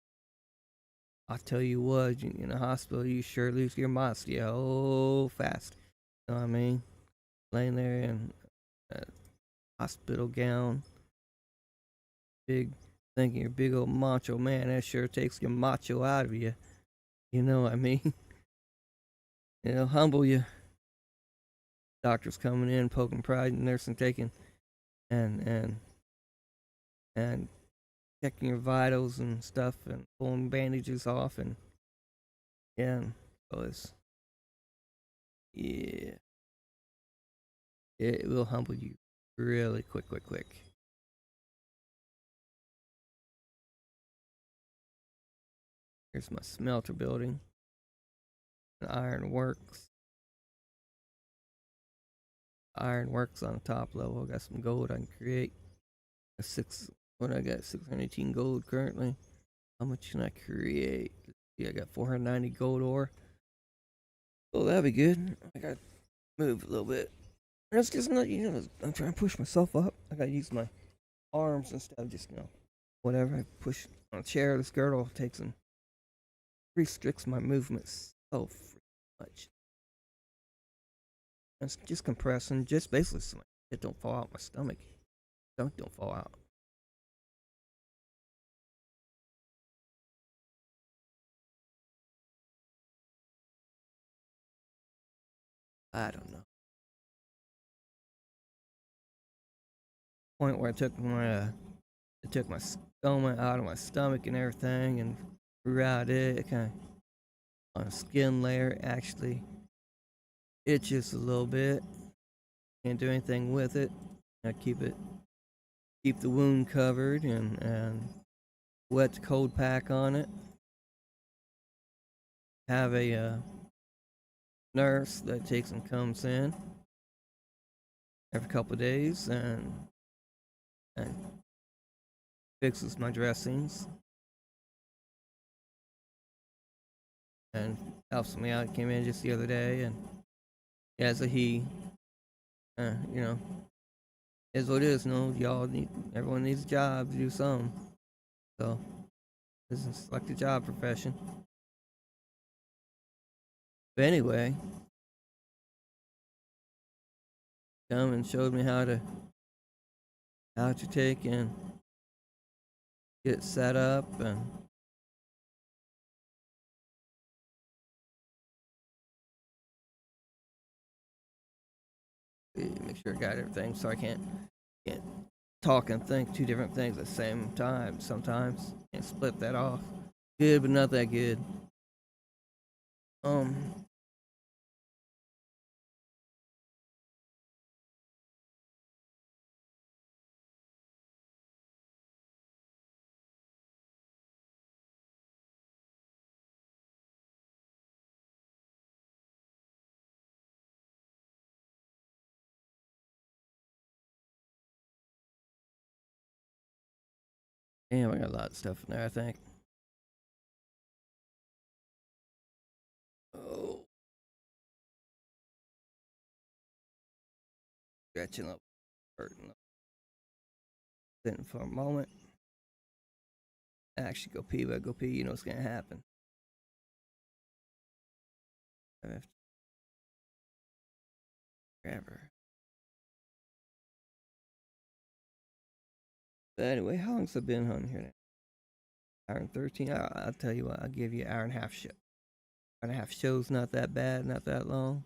I'll tell you what, in a hospital, you sure lose your modesty fast. You know what I mean? Laying there in a hospital gown, thinking you're a big old macho man. That sure takes your macho out of you. You know what I mean? It'll humble you. Doctors coming in, poking pride in nursing, taking and checking your vitals and stuff, and pulling bandages off, and so it will humble you really quick. Here's my smelter building. Ironworks. Ironworks on the top level. Got some gold I can create. What I got? 618 gold currently. How much can I create? Yeah, I got 490 gold ore. Oh, that'd be good. I gotta move a little bit. That's just not, I'm trying to push myself up. I gotta use my arms instead of just, whatever. I push on a chair. This girdle takes and restricts my movements so much. It's just compressing, just basically so it don't fall out my stomach. Stomach don't fall out. I don't know. Point where it took my stoma out of my stomach and everything, and throughout it kind of on a skin layer actually itches a little bit. Can't do anything with it. I keep the wound covered and wet cold pack on it. Have a nurse that takes and comes in every couple of days and fixes my dressings and helps me out. He came in just the other day, and yeah, so he, you know, is what it is. Everyone needs a job to do something. So this is like the job profession. But anyway, come and showed me how to take and get set up and make sure I got everything so I can't talk and think two different things at the same time sometimes. Can't split that off. Good but not that good. Um Damn, I got a lot of stuff in there, I think. Oh, stretching up, hurting up. Sitting for a moment. Actually, go pee, but go pee, you know what's gonna happen. I have to grab her. But anyway, how long's it been on here now? Hour and 13. I'll tell you what, I'll give you an hour and a half show. Hour and a half show's not that bad, not that long.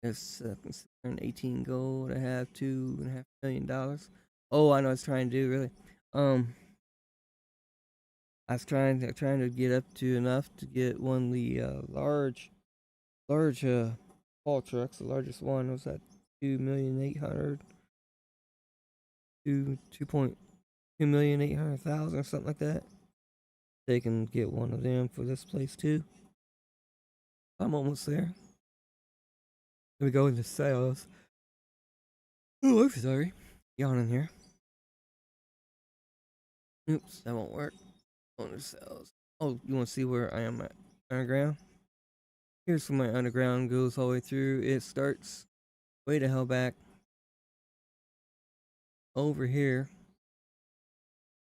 It's considering 18 gold. I have $2.5 million. Oh, I know what I was trying to do, really. I was trying to get up to enough to get one of the large haul trucks. The largest one was at 2,800,000, 2.2,800,000 or something like that. They can get one of them for this place too. I'm almost there. Let me go into sales. Oh, I'm sorry. Yawning here. Oops, that won't work. Go into sales. Oh, you want to see where I am at underground? Here's where my underground goes all the way through. It starts way the hell back over here.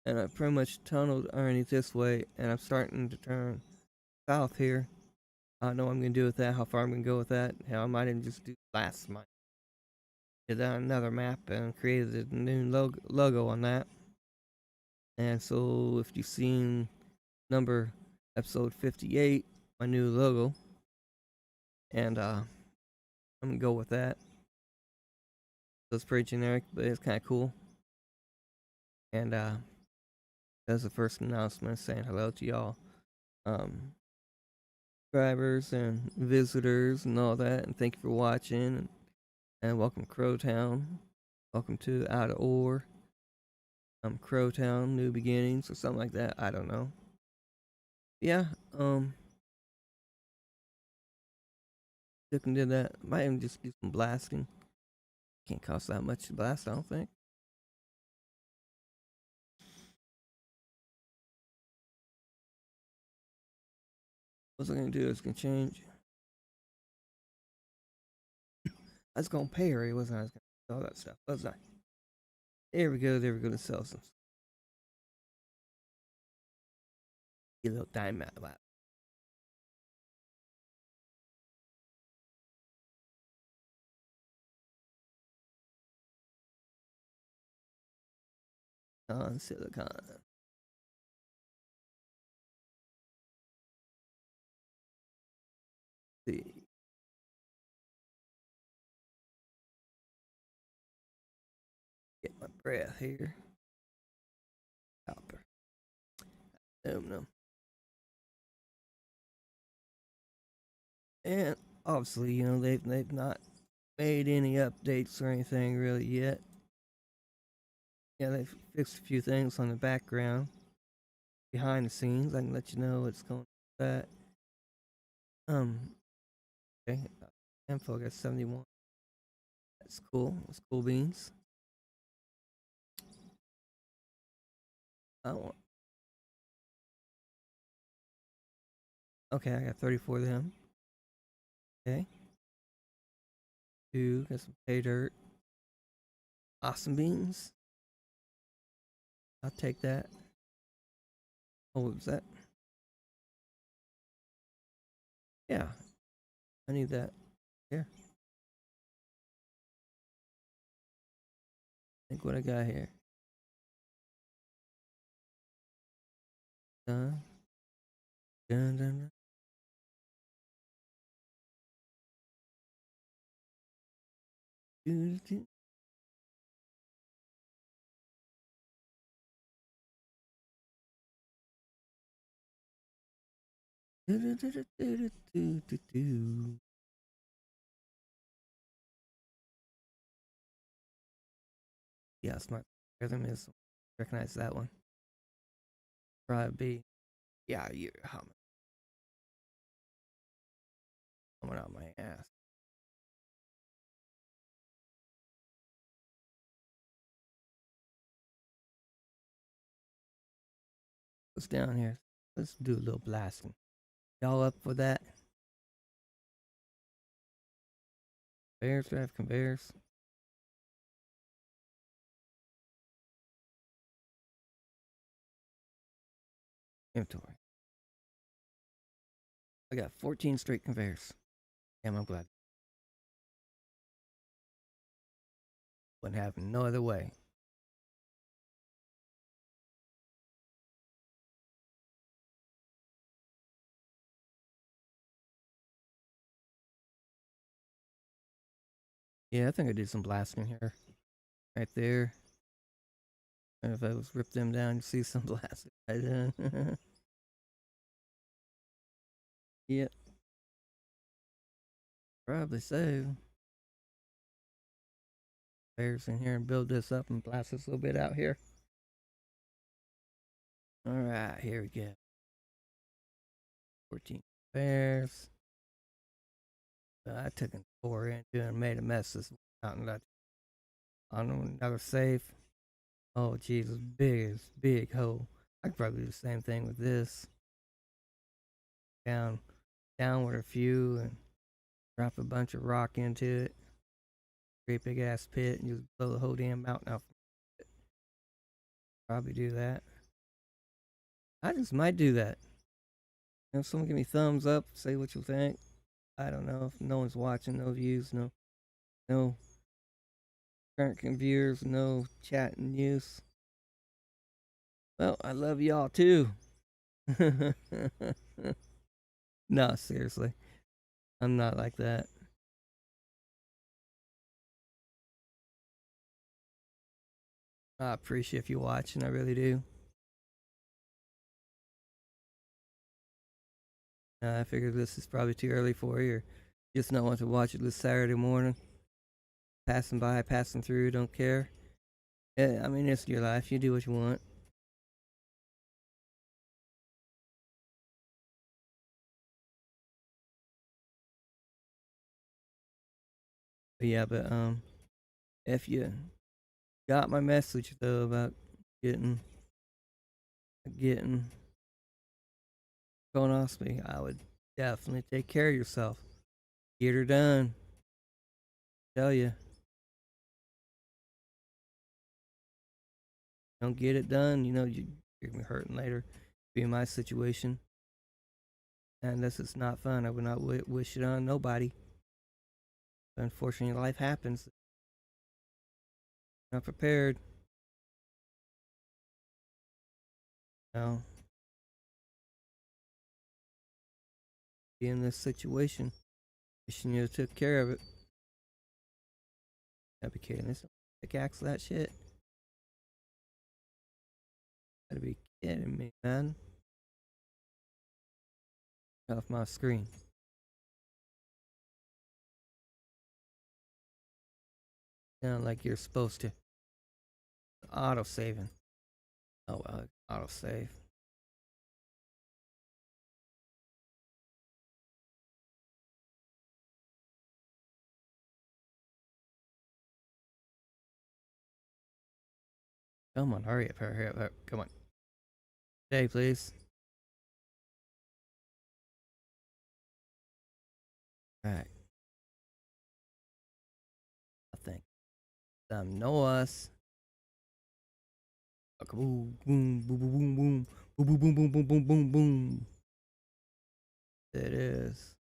And I pretty much tunneled underneath this way, and I'm starting to turn south here. I don't know what I'm going to do with that, how far I'm going to go with that. Hell, I might even just do last month. Did that on another map and created a new logo on that. And so if you've seen episode 58, my new logo, and I'm going to go with that. So it's pretty generic, but it's kind of cool. And that's the first announcement saying hello to y'all. Subscribers and visitors and all that, and thank you for watching, and welcome Crowtown. Welcome to Out of Ore. Crowtown, New Beginnings, or something like that. I don't know. Yeah, Took and did that. Might even just do some blasting. Can't cost that much to blast, I don't think. What's I gonna do is gonna change. I was gonna pay her, wasn't I? I was gonna do all that stuff, wasn't I? There we go, there we go. Let's sell some. Get a little dime out of that. On silicon. See. Get my breath here. Copper. Aluminum. And obviously, you know, they've not made any updates or anything really yet. Yeah, they've fixed a few things on the background. Behind the scenes, I can let you know what's going on with that. Okay. Info got 71. That's cool. That's cool beans. I want. Okay, I got 34 of them. Okay. 2, got some pay dirt. Awesome beans. I'll take that. Oh, what was that? Yeah. I need that. Here. Think what I got here. Dun. Dun, dun, dun. Do, do, do, do, do, do, do, do, do. Yeah, smart rhythm is. Recognize that one. Probably be. Yeah, you're coming out my ass. What's down here? Let's do a little blasting. Y'all up for that? Conveyors, do I have conveyors? Inventory. I got 14 straight conveyors. Damn, I'm glad. Wouldn't have no other way. Yeah, I think I did some blasting here. Right there. And if I was rip them down, you see some blasting. Yep. Probably so. Bears in here and build this up and blast this a little bit out here. Alright, here we go. 14 bears. I took a pour into and made a mess this mountain. On another safe. Oh Jesus, big hole. I could probably do the same thing with this. Downward a few and drop a bunch of rock into it. Great big ass pit and just blow the whole damn mountain off. Probably do that. I just might do that. If someone give me thumbs up, say what you think. I don't know if no one's watching, no views, no current viewers, no chat and use. Well, I love y'all too. No, seriously. I'm not like that. I appreciate you watching, I really do. I figured this is probably too early for you, or just not want to watch it this Saturday morning. Passing by, passing through, don't care. Yeah, I mean, it's your life. You do what you want. But yeah, but if you got my message though about getting colonoscopy, I would definitely take care of yourself. Get her done. Tell you, don't get it done. You know you're gonna be hurting later. Be in my situation, and this is not fun. I would not wish it on nobody. But unfortunately, life happens. Not prepared. No, be in this situation. Wishing you took care of it. Gotta be kidding. This pickaxe that shit. Gotta be kidding me, man. Off my screen. Sound like you're supposed to. Auto saving. Oh well, auto save. Come on, hurry up, hurry up, hurry up. Come on. Stay, please. Alright. I think. Know us. Boom, boom, boom, boom, boom, boom, boom, boom, boom, boom, boom, boom, boom. It is.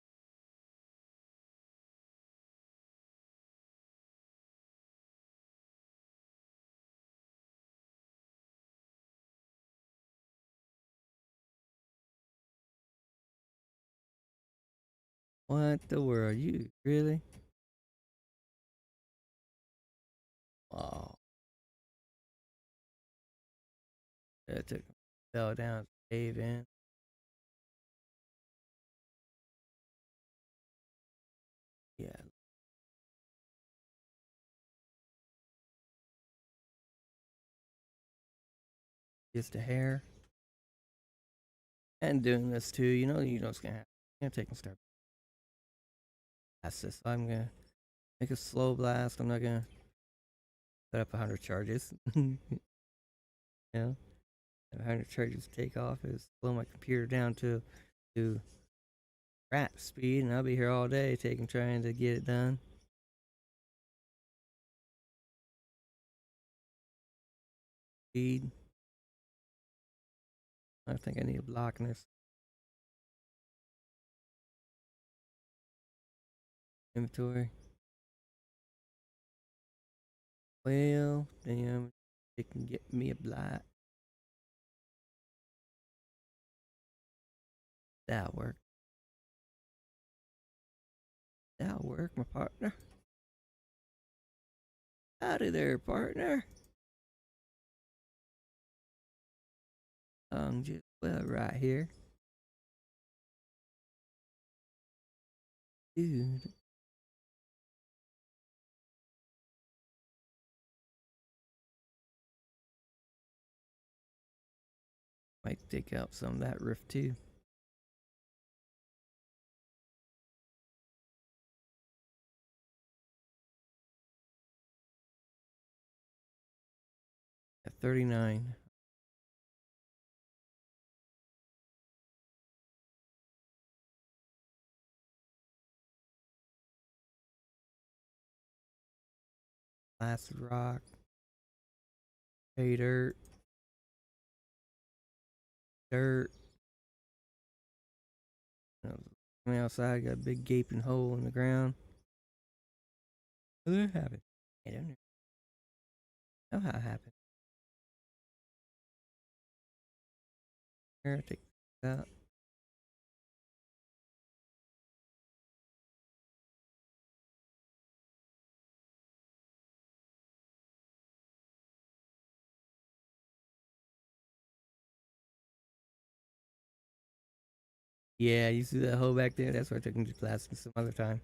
What the world? You really? Oh, that took fell down, cave in. Yeah, just a hair. And doing this too, you know it's gonna happen. I'm gonna take and start. That's this. I'm gonna make a slow blast. I'm not gonna put up 100 charges. You know, 100 charges take off is slow my computer down to rat speed, and I'll be here all day trying to get it done. Speed. I think I need a block in this inventory. Well, damn, it can get me a block. That'll work. That'll work, my partner. Howdy there, partner. Just well right here. Dude. Might take out some of that rift too. At 39. Last rock. Pay dirt. Dirt. Coming outside, got a big gaping hole in the ground. What did it happen? I don't know how it happened. Here, take that. Yeah, you see that hole back there? That's where I took him to class some other time.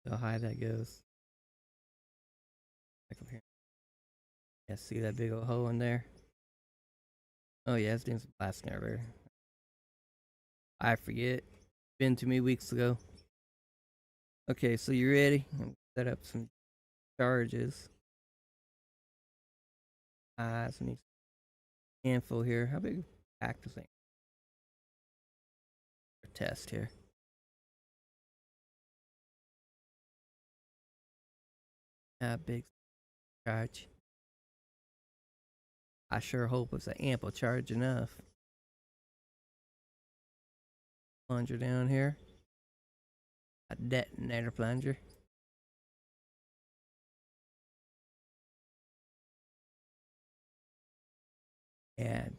How high that goes. Back up here. Yeah, see that big old hole in there? Oh yeah, it's doing some blasting earlier. I forget. Been to me weeks ago. Okay, so you ready? I'm gonna set up some charges. So need a handful here. How big pack this thing? Test here. Big charge. I sure hope it's an ample charge enough. Plunger down here. A detonator plunger. And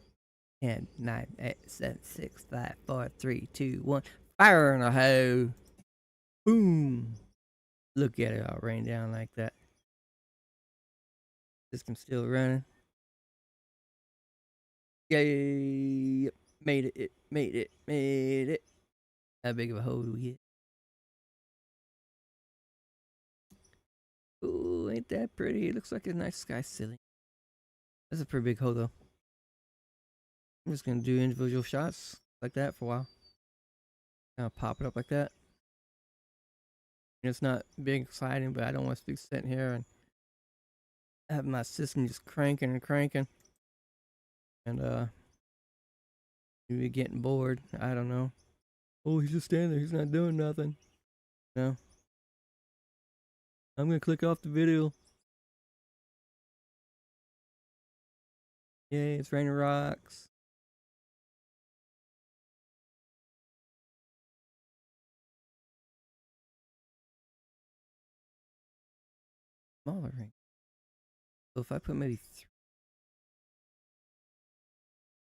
10, 9, 8, 7, 6, 5, 4, 3, 2, 1. Fire in a hole. Boom. Look at it all rain down like that. System still running. Yay. Made it. Made it. How big of a hole do we get? Ooh, ain't that pretty? It looks like a nice sky ceiling. That's a pretty big hole though. I'm just gonna do individual shots like that for a while. Kind of pop it up like that. It's not big exciting, but I don't want to be sitting here and have my system just cranking and cranking. And maybe getting bored. I don't know. Oh, he's just standing there. He's not doing nothing. No. I'm gonna click off the video. Yay, it's raining rocks. Smaller ring. So if I put maybe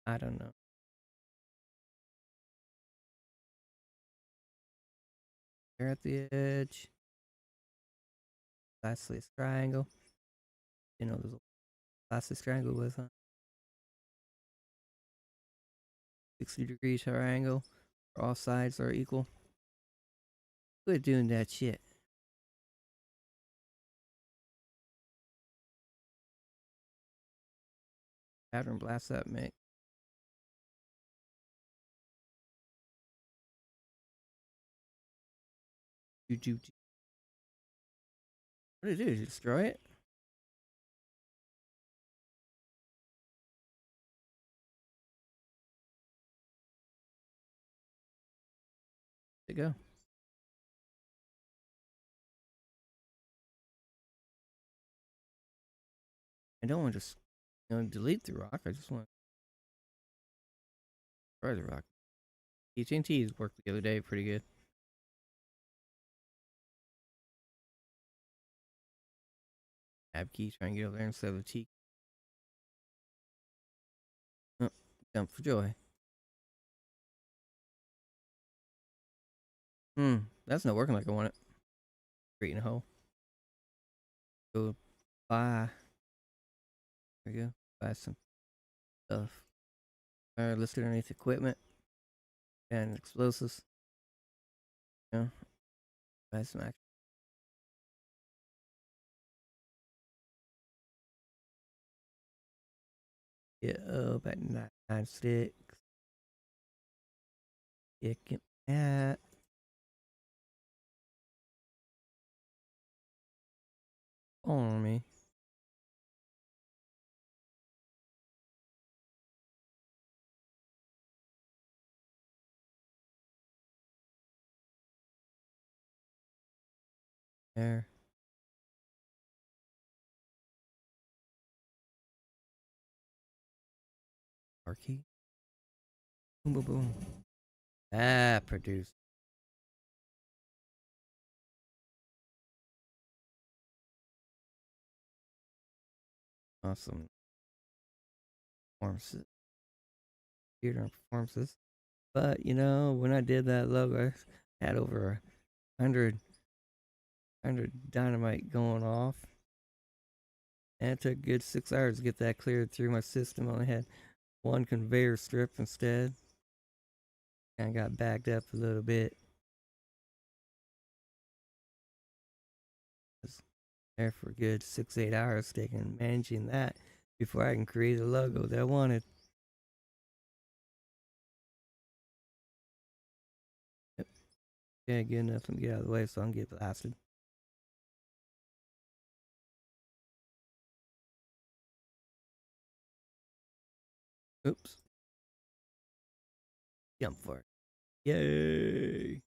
I don't know. There at the edge. Isosceles triangle. You know, there's a isosceles triangle with 60-degree triangle. Where all sides are equal. Quit doing that shit. Pattern blast up, mate. What did it do? Did it destroy it? There you go. I don't want to just delete the rock. I just want to destroy the rock. TNT's worked the other day pretty good. Tab key, try and get over there instead of the T. Oh, jump for joy. That's not working like I want it. Creating a hole. Go buy. There we go. Buy some stuff. Alright, let's get underneath equipment and explosives. Yeah. Buy some action. Get up at 9-6. Kick at on me. There. R key. Boom, boom, boom. Produce. Awesome. Performances. Computer performances. But when I did that logo, I had over 100 dynamite going off. And it took a good 6 hours to get that cleared through my system. I only had one conveyor strip instead. And I got backed up a little bit. I was there for a good 6-8 hours taking managing that before I can create a logo that I wanted. Yep. Okay, good enough. Let me get out of the way so I can get blasted. Oops. Jump for it. Yay!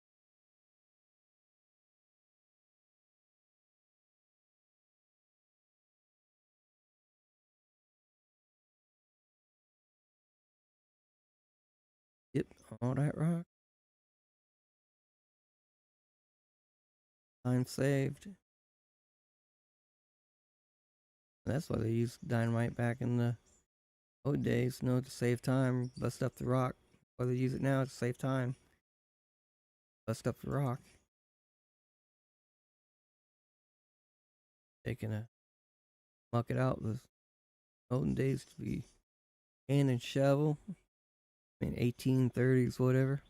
Yep, all that rock. Time saved. That's why they used dynamite back in the old days, you know, to save time, bust up the rock. Why they use it now to save time, bust up the rock. They can muck it out. The olden days to be hand and shovel. I mean, 1830s, whatever.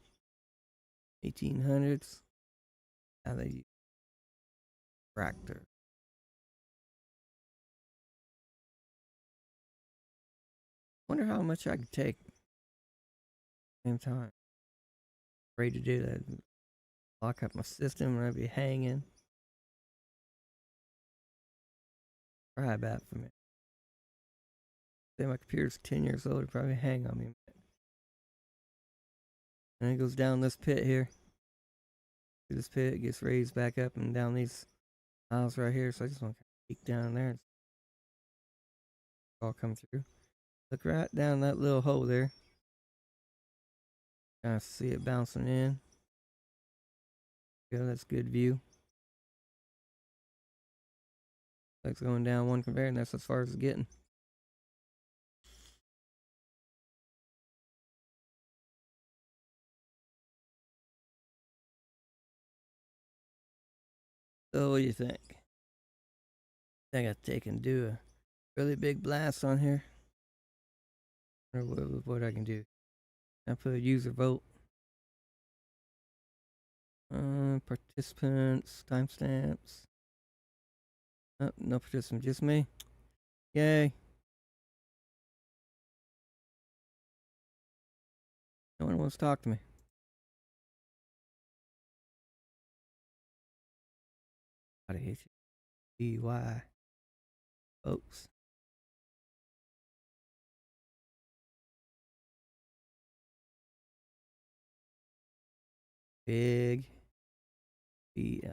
1800s. Now they use tractor. Wonder how much I could take at the same time. Afraid to do that. Lock up my system and I'd be hanging. Try that for me. Say my computer's 10 years old, it'd probably hang on me. And it goes down this pit here. This pit gets raised back up and down these aisles right here. So I just want to peek down there and all come through. Look right down that little hole there. Kind of see it bouncing in. Yeah, that's good view. It's going down one conveyor, and that's as far as it's getting. So what do you think? I think I take and do a really big blast on here. Or what I can do. I put a user vote. Participants, timestamps. Oh, no participant, just me. Yay. No one wants to talk to me. I hate you. DY. Folks. Big BL.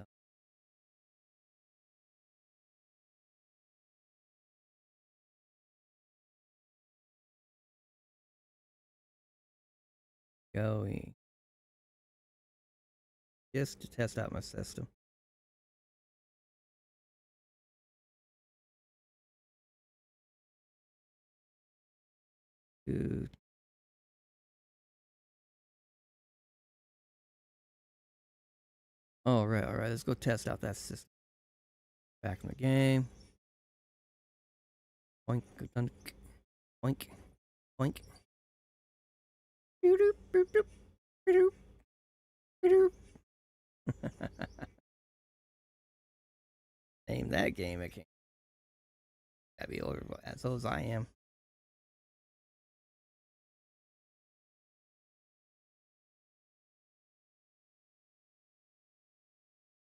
Going. Just to test out my system. Dude. Alright, let's go test out that system. Back in the game. Boink, dunk, boink, boink. Name that game again. Gotta be older as old as I am.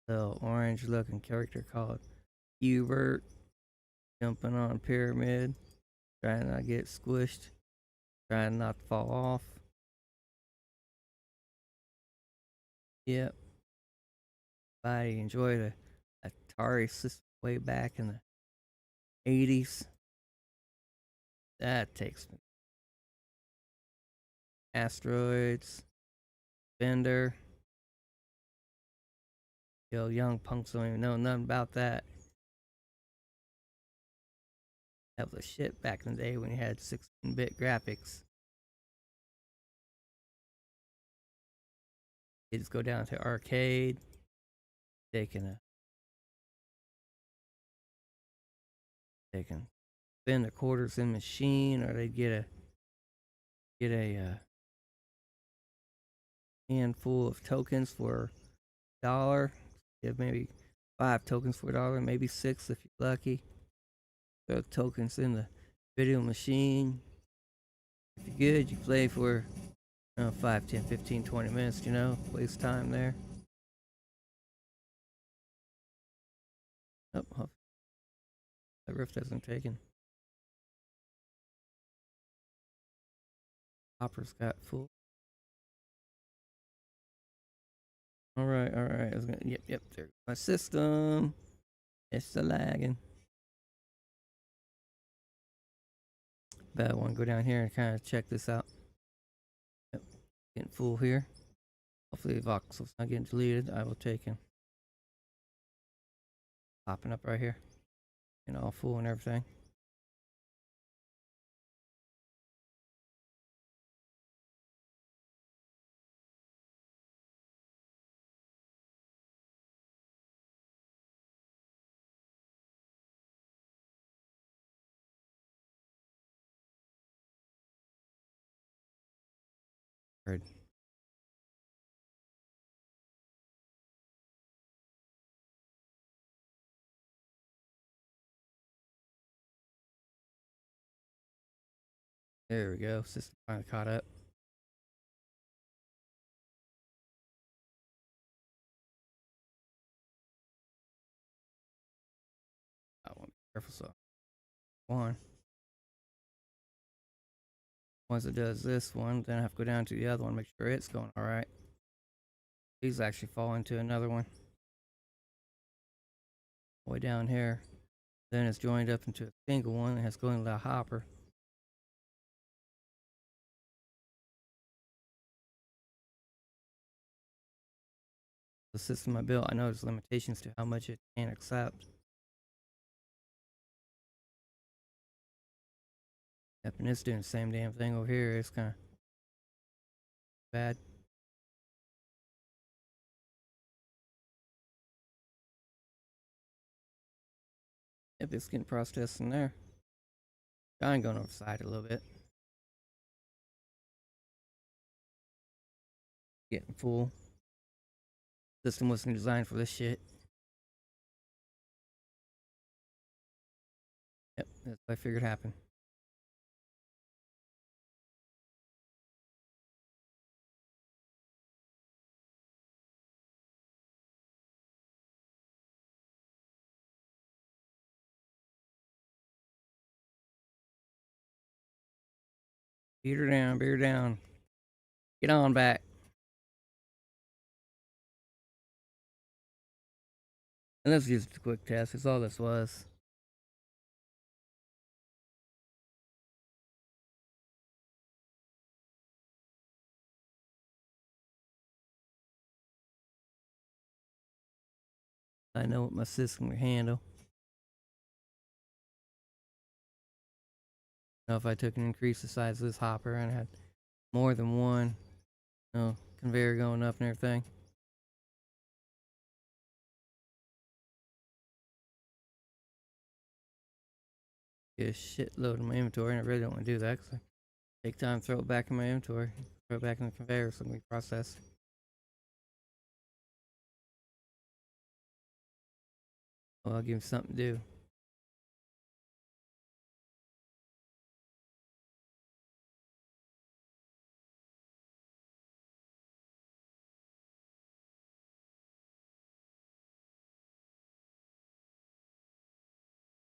Little orange looking character called Hubert jumping on a pyramid, trying not to get squished, trying not to fall off. Yep. I enjoyed a Atari system way back in the 80s. That takes me. Asteroids, Bender. Yo, young punks don't even know nothing about that. That was a shit back in the day when you had 16-bit graphics. Kids go down to arcade, they can spend the quarters in the machine, or they get a handful of tokens for $1. You have maybe 5 tokens for $1, maybe 6 if you're lucky. Throw tokens in the video machine. If you're good, you play for 5, 10, 15, 20 minutes, waste time there. That rift hasn't taken. Hopper's got full. Alright, alright. I was gonna, yep, there's my system. It's the lagging. But I want to go down here and kind of check this out. Yep, getting full here. Hopefully the voxel's not getting deleted. I will take him. Popping up right here. And all full and everything. Heard. There we go. System finally caught up. I want to be careful. So, once it does this one, then I have to go down to the other one, make sure it's going all right. These actually fall into another one. Way down here. Then it's joined up into a single one and has going to the hopper. The system I built, I know there's limitations to how much it can accept. Yep, and it's doing the same damn thing over here. It's kind of bad. Yep, it's getting processed in there. I'm going over the side a little bit. Getting full. System wasn't designed for this shit. Yep, that's what I figured happened. Beat her down, beat her down. Get on back. And this is just a quick test. That's all this was. I know what my system can handle. Now, if I took and increased the size of this hopper and had more than one, conveyor going up and everything. Get a shitload of my inventory, and I really don't want to do that because I take time to throw it back in my inventory, throw it back in the conveyor so it can be processed. Well, I'll give him something to do.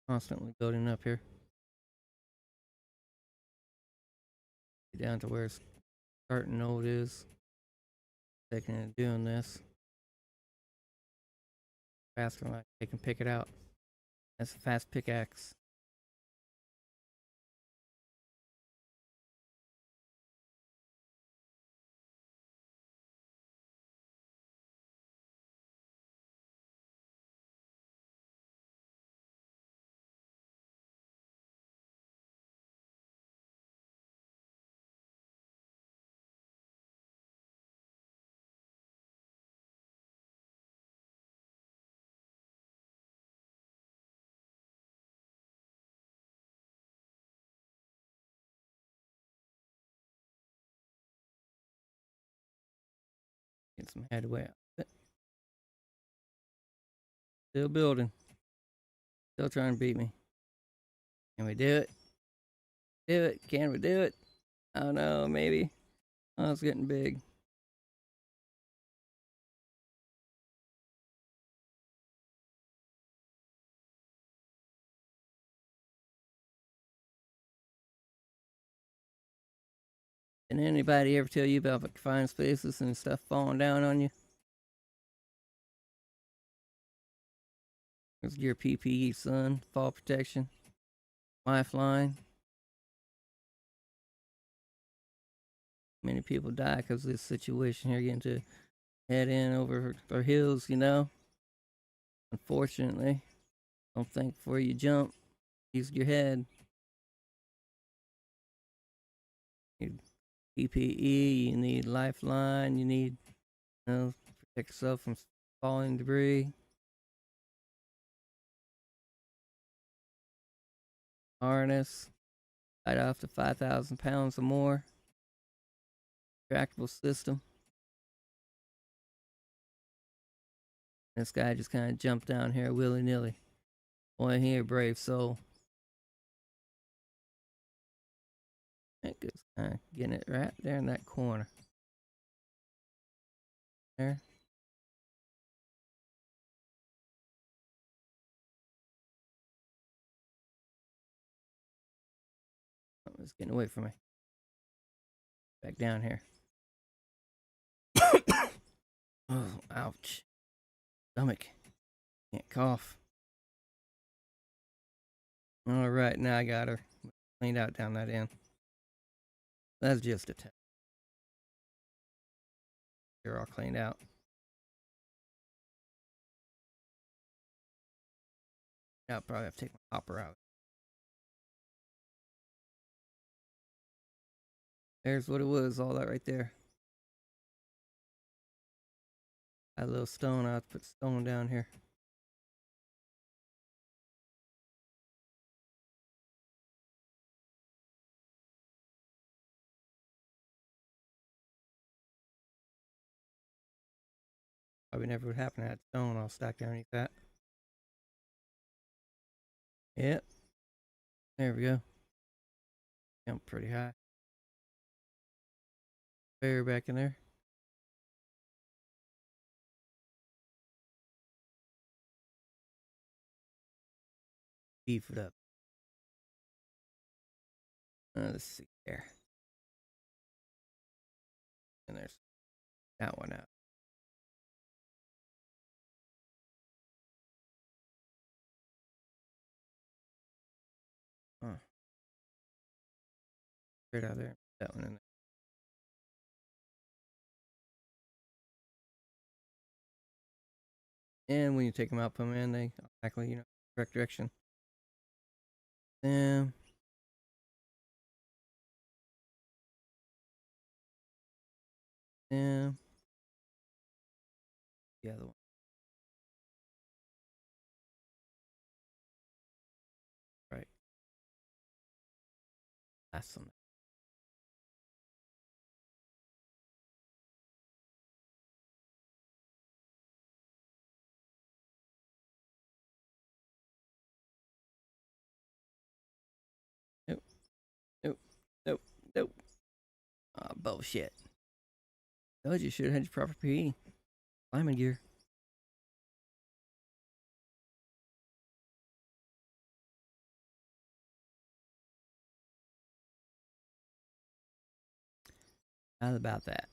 Constantly building up here. Get down to where starting node is. Taking and doing this. Faster than I can pick it out. That's a fast pickaxe. Get some headway out of it. Still building. Still trying to beat me. Can we do it? Do it. Can we do it? Oh no, maybe. Oh, it's getting big. Did anybody ever tell you about confined spaces and stuff falling down on you? It's your PPE, son. Fall protection. Lifeline. Many people die because of this situation here, getting to head in over their heels, you know. Unfortunately, don't think before you jump. Use your head. You need PPE, you need lifeline, you need, protect yourself from falling debris. Harness, light off to 5,000 pounds or more. Retractable system. This guy just kind of jumped down here willy nilly. Boy, he a brave soul. I think it's kind of getting it right there in that corner. There. Oh, it's getting away from me. Back down here. Oh, ouch. Stomach. Can't cough. All right, now I got her cleaned out down that end. That's just a test. You're all cleaned out. Now I'll probably have to take my hopper out. There's what it was, all that right there. Got a little stone, I'll have to put stone down here. Probably never would happen to have stone, I'll stack underneath that. Yep. There we go. Jump pretty high. Bear back in there. Beef it up. Let's see there. And there's that one out. Huh. Straight out there. That one in there. And when you take them out, put them in, they automatically, correct direction. Them. Them. The other one. Right. Last one. Nope. Nope. Nope. Nope. Oh, bullshit. Told you should have had your proper PE. Climbing gear. How about that?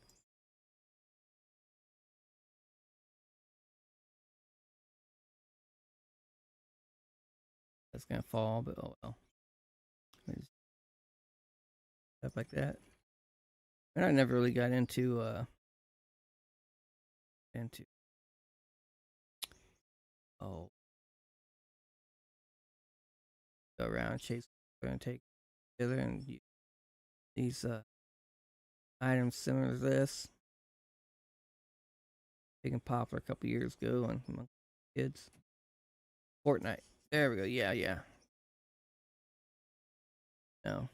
That's gonna fall, but oh well. Stuff like that. And I never really got into oh, go around chase and take together and these items similar to this. Taking popular a couple years ago and among kids. Fortnite. There we go. Yeah, yeah. No,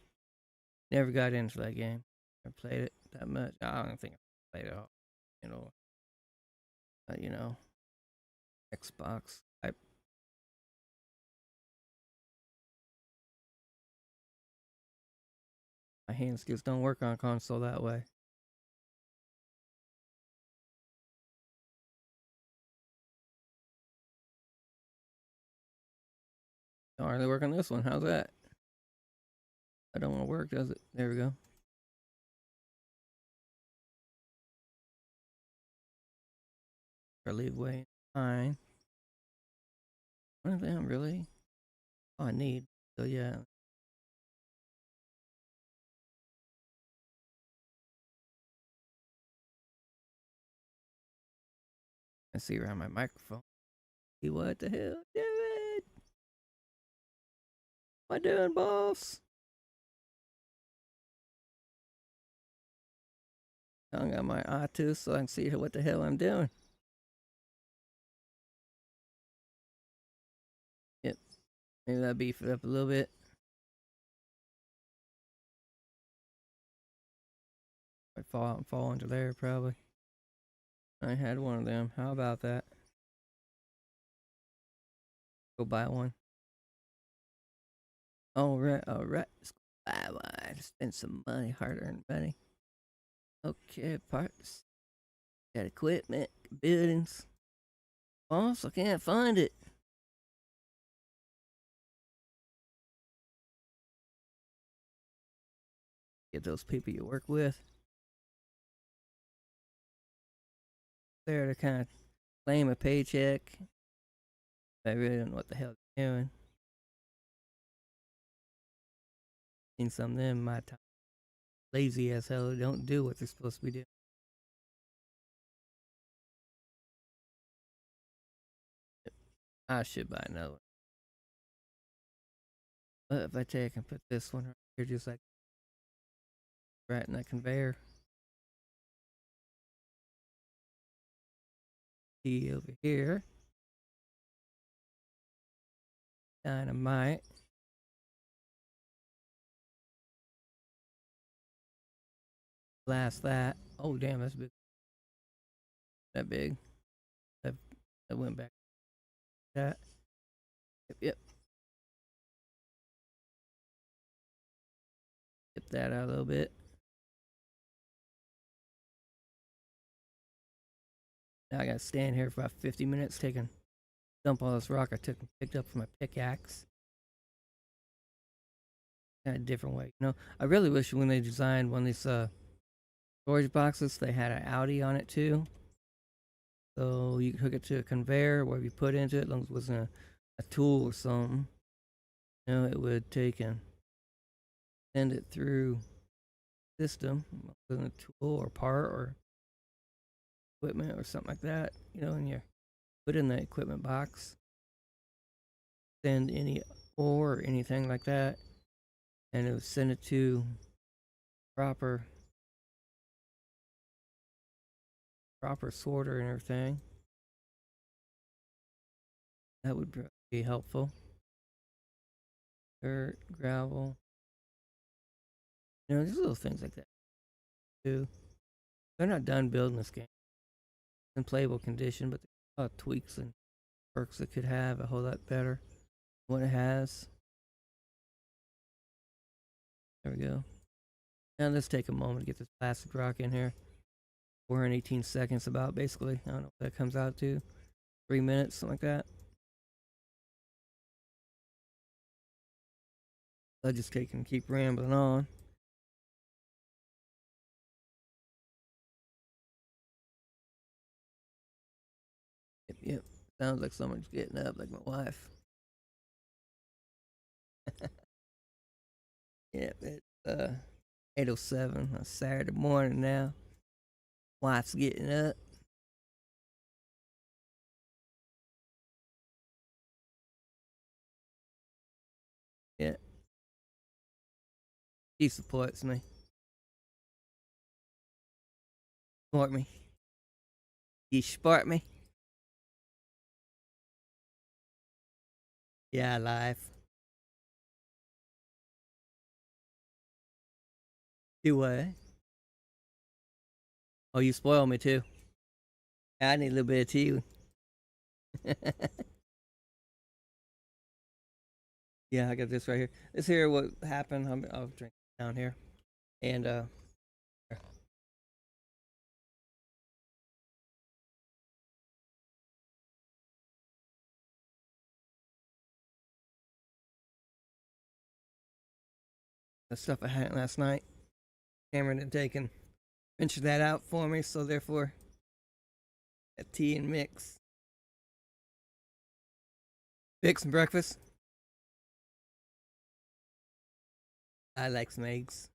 never got into that game. Never played it that much. I don't think I played it all. You know, Xbox. My hand skills don't work on console that way. Don't really work on this one. How's that? I don't want to work, does it? There we go. or leave way fine. One of them really? Oh, I need. So yeah. I see around my microphone. See what the hell? Damn it! What am I doing, boss? Tongue on my eye too, so I can see what the hell I'm doing. Yep. Maybe I beef it up a little bit. I fall into there probably. I had one of them. How about that? Go buy one. All right, all right. Let's go buy one. Spend some money, hard-earned money. Okay, parts. Got equipment, buildings. Boss, I can't find it. Get those people you work with. There to kind of claim a paycheck. I really don't know what the hell they're doing. Seen some of them my time. Lazy as hell. Don't do what they're supposed to be doing. I should buy another one. But if I take and put this one right here, just like right in that conveyor. See over here. Dynamite. Blast that. Oh damn, that's big. That big. That, that went back. That. Yep, yep. Get that out a little bit. Now I gotta stand here for about 50 minutes taking dump all this rock I picked up from my pickaxe. Kind of different way, you know. I really wish when they designed one of these storage boxes, they had an Audi on it too. So you could hook it to a conveyor, whatever you put into it, as long as it wasn't a tool or something. You know, it would take and send it through system, wasn't a tool or part or equipment or something like that. You know, and you put in the equipment box, send any ore or anything like that, and it would send it to proper sorter and everything. That would be helpful. Dirt, gravel, you know, just little things like that too. They're not done building this game. It's in playable condition, but there's a lot of tweaks and perks it could have a whole lot better than what it has. There we go. Now let's take a moment to get this plastic rock in here. 418 seconds about basically. I don't know what that comes out to. 3 minutes, something like that. I'll just take and keep rambling on. Yep, yep. Sounds like someone's getting up, like my wife. Yep, it's 8:07 on Saturday morning now. Wife's getting up. Yeah, she supports me. Support me. You support me? Yeah, life. Do what? Oh, you spoil me too. I need a little bit of tea. Yeah, I got this right here. This here what happened. I'll drink down here. And the stuff I had last night, Cameron had taken ventured that out for me, so therefore A tea and mix. Fix some breakfast. I like some eggs.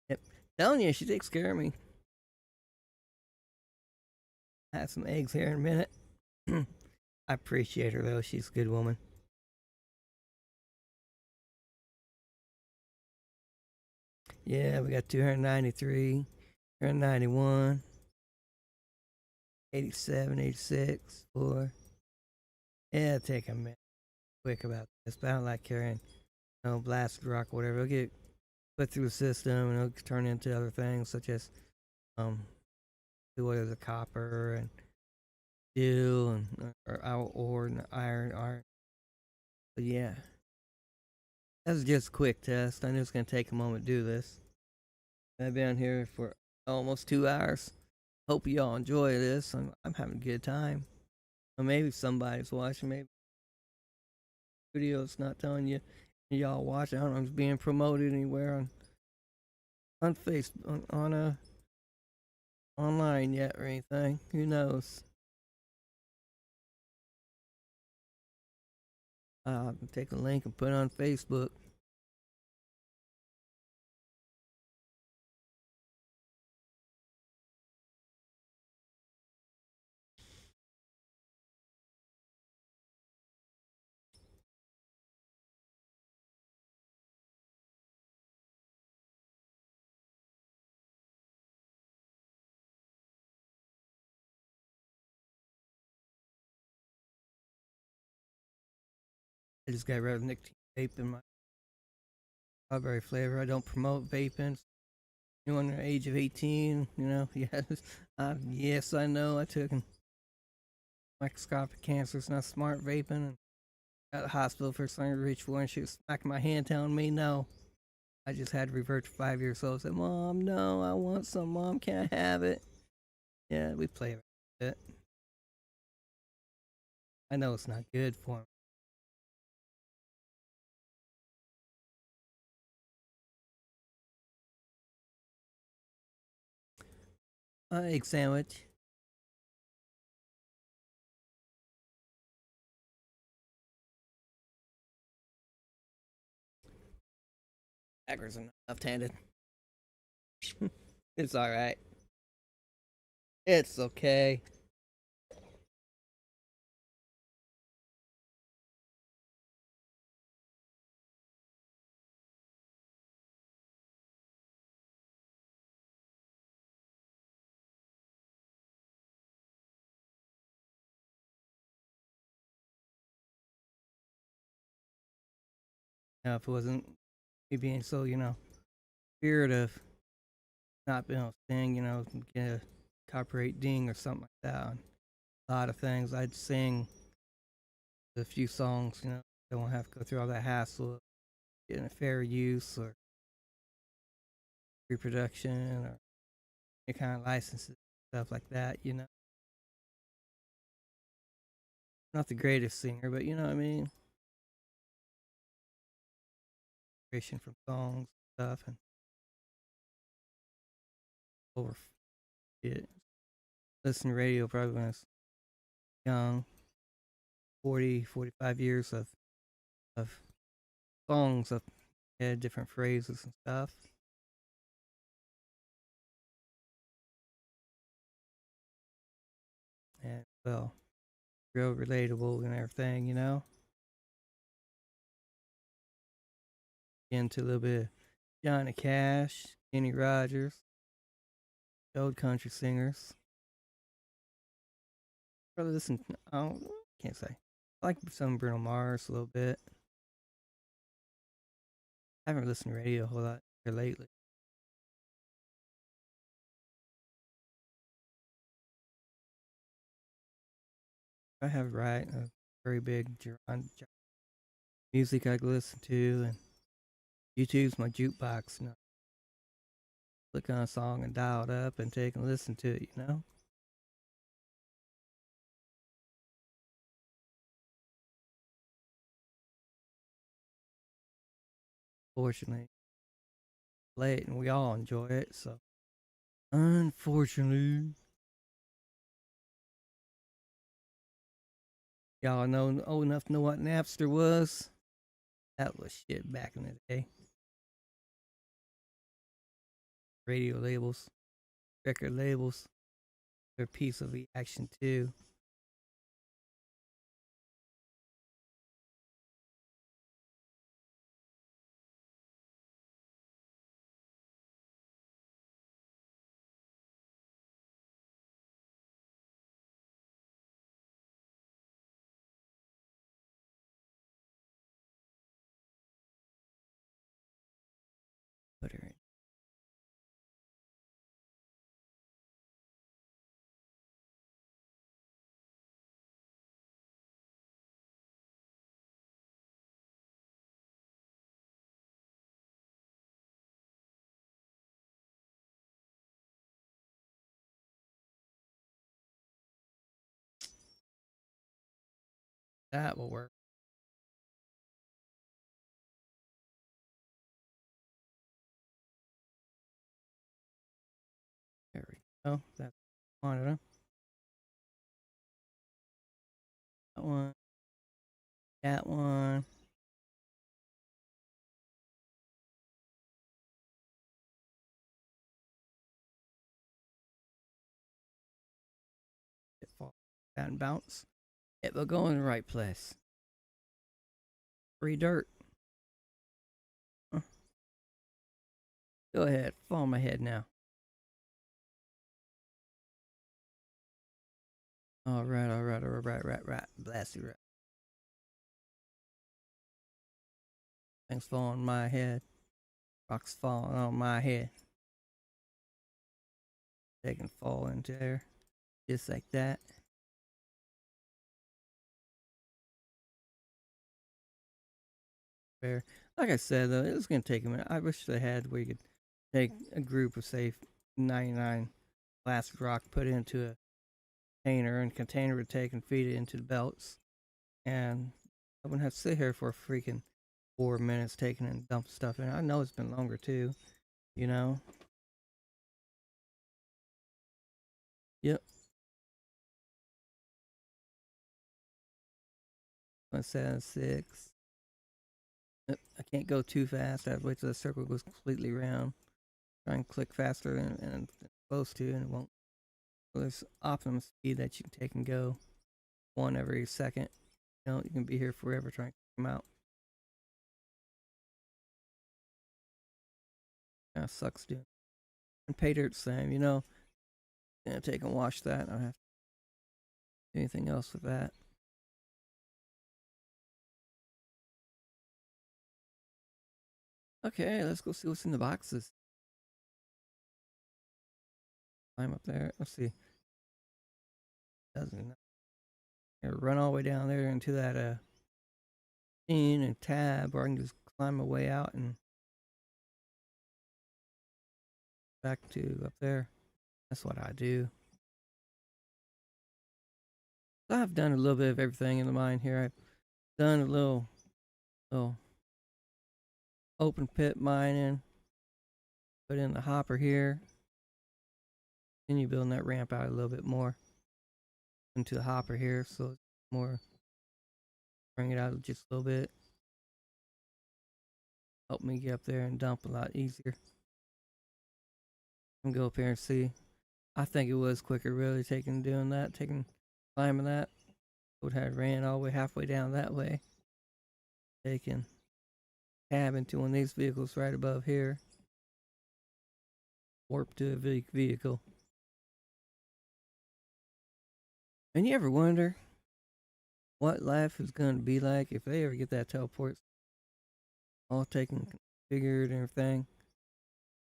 Yep. Telling you, she takes care of me. I have some eggs here in a minute. I appreciate her though. She's a good woman. Yeah, we got 293, 291, 87, 86, 4. Yeah, take a minute quick about this, but I don't like carrying, blasted rock or whatever. It'll get put through the system and it'll turn into other things such as, um, what is a copper and steel and or ore and iron. But yeah, that's just a quick test. I know it's gonna take a moment to do this. I've been here for almost 2 hours. Hope y'all enjoy this. I'm having a good time. Or maybe somebody's watching. Maybe video's not telling you y'all watch. I don't know if it's being promoted anywhere on Facebook on a online yet or anything. Who knows? I'll take a link and put it on Facebook. I just got rid of nicotine vape in my strawberry flavor. I don't promote vaping. Anyone under the age of 18, yes, yes, I know. I took microscopic cancer. It's not smart vaping. And got the hospital for something to reach for, and she was smacking my hand, telling me no. I just had to revert to 5 years old. I said, "Mom, no, I want some. Mom, can I have it?" Yeah, we play with it. I know it's not good for me. Egg sandwich. Backwards and left-handed. It's all right. It's okay. Now, if it wasn't me being so, feared of not being able to sing, get a copyright ding or something like that on a lot of things, I'd sing a few songs, don't have to go through all that hassle of getting a fair use or reproduction or any kind of licenses, stuff like that. Not the greatest singer, but you know what I mean? Creation from songs, stuff, and over it. Listen to radio probably when I was young, 40, 45 years of songs that had different phrases and stuff. And, well, real relatable and everything. Get into a little bit of Johnny Cash, Kenny Rogers, old country singers. Probably listen, I don't, can't say. I like some Bruno Mars a little bit. I haven't listened to radio a whole lot here lately. I have right a very big music I can listen to, and YouTube's my jukebox. Click on a song and dial it up and take and listen to it. Fortunately, play it and we all enjoy it. So, unfortunately, Y'all know old enough to know what Napster was? That was shit back in the day. Radio labels, record labels, they're a piece of the action too. Put her in. That will work. There we go. That's monitor. That one. That one. It fall down and bounce. It will go in the right place. Free dirt. Huh. Go ahead. Fall on my head now. Right. Blast you right. Things fall on my head. Rocks falling on my head. They can fall into there. Just like that. Fair. Like I said though, it's gonna take a minute. I wish they had where you could take a group of say 99 plastic rock, put it into a container, and container would take and feed it into the belts, and I wouldn't have to sit here for a freaking 4 minutes taking and dump stuff in. I know it's been longer too, you know. Yep. One, 7, 6. Yep. I can't go too fast. I have to wait till the circle goes completely round. Try and click faster and supposed to, and it won't. So there's optimum speed that you can take and go one every second. You know, you can be here forever trying to come out. Kind of sucks, dude. And pay dirt same, you know. Gonna take and wash that. I don't have to do anything else with that. Okay, let's go see what's in the boxes. Climb up there. Let's see. Doesn't run all the way down there into that scene and tab, or I can just climb my way out and back to up there. That's what I do. So I've done a little bit of everything in the mine here. I've done a little open pit mining. Put in the hopper here. Continue building that ramp out a little bit more into the hopper here, so it's more. Bring it out just a little bit. Help me get up there and dump a lot easier. And go up here and see. I think it was quicker really doing that, climbing that. Would have ran all the way halfway down that way. Taking cab into one of these vehicles right above here. Warp to a vehicle. And you ever wonder what life is going to be like if they ever get that teleport all taken, configured, and everything?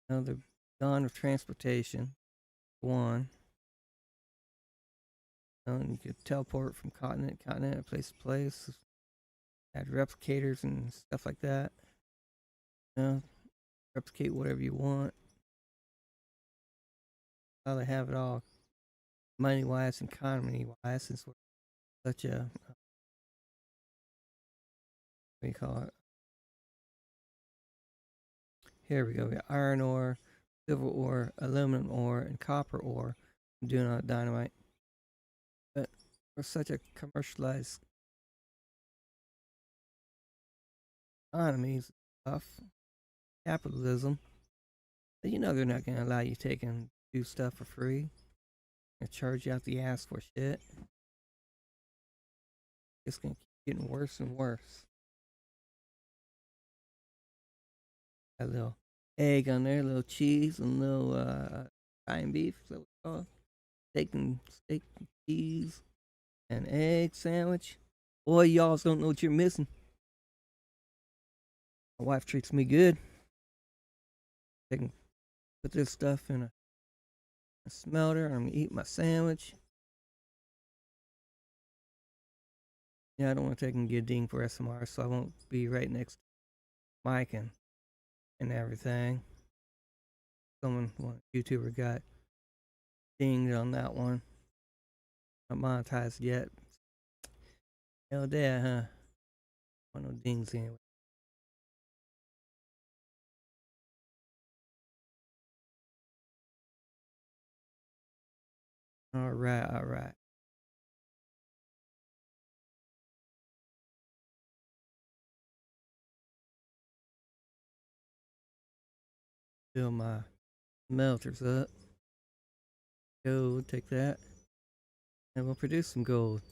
You know, they're gone with transportation. One. And you could teleport from continent to continent, place to place. Add replicators and stuff like that. You know, replicate whatever you want. How they have it all money wise and economy wise, since we're such a what do you call it? Here we go. We got iron ore, silver ore, aluminum ore, and copper ore. I'm doing on dynamite. But we're such a commercialized economies stuff, capitalism. But you know they're not gonna allow you to take and do stuff for free. They charge you out the ass for shit. It's gonna keep getting worse and worse. Got a little egg on there, a little cheese, and a little Italian beef. So it's called steak and cheese, and egg sandwich. Boy, y'all don't know what you're missing. My wife treats me good. They can put this stuff in a smelter. I'm gonna eat my sandwich. Yeah, I don't want to take and get dinged for SMR, so I won't be right next to Mike and everything. One YouTuber got dinged on that one. Not monetized yet. Hell yeah, huh? Want no dings anyway. Alright, alright. Fill my melters up. Gold, take that. And we'll produce some gold.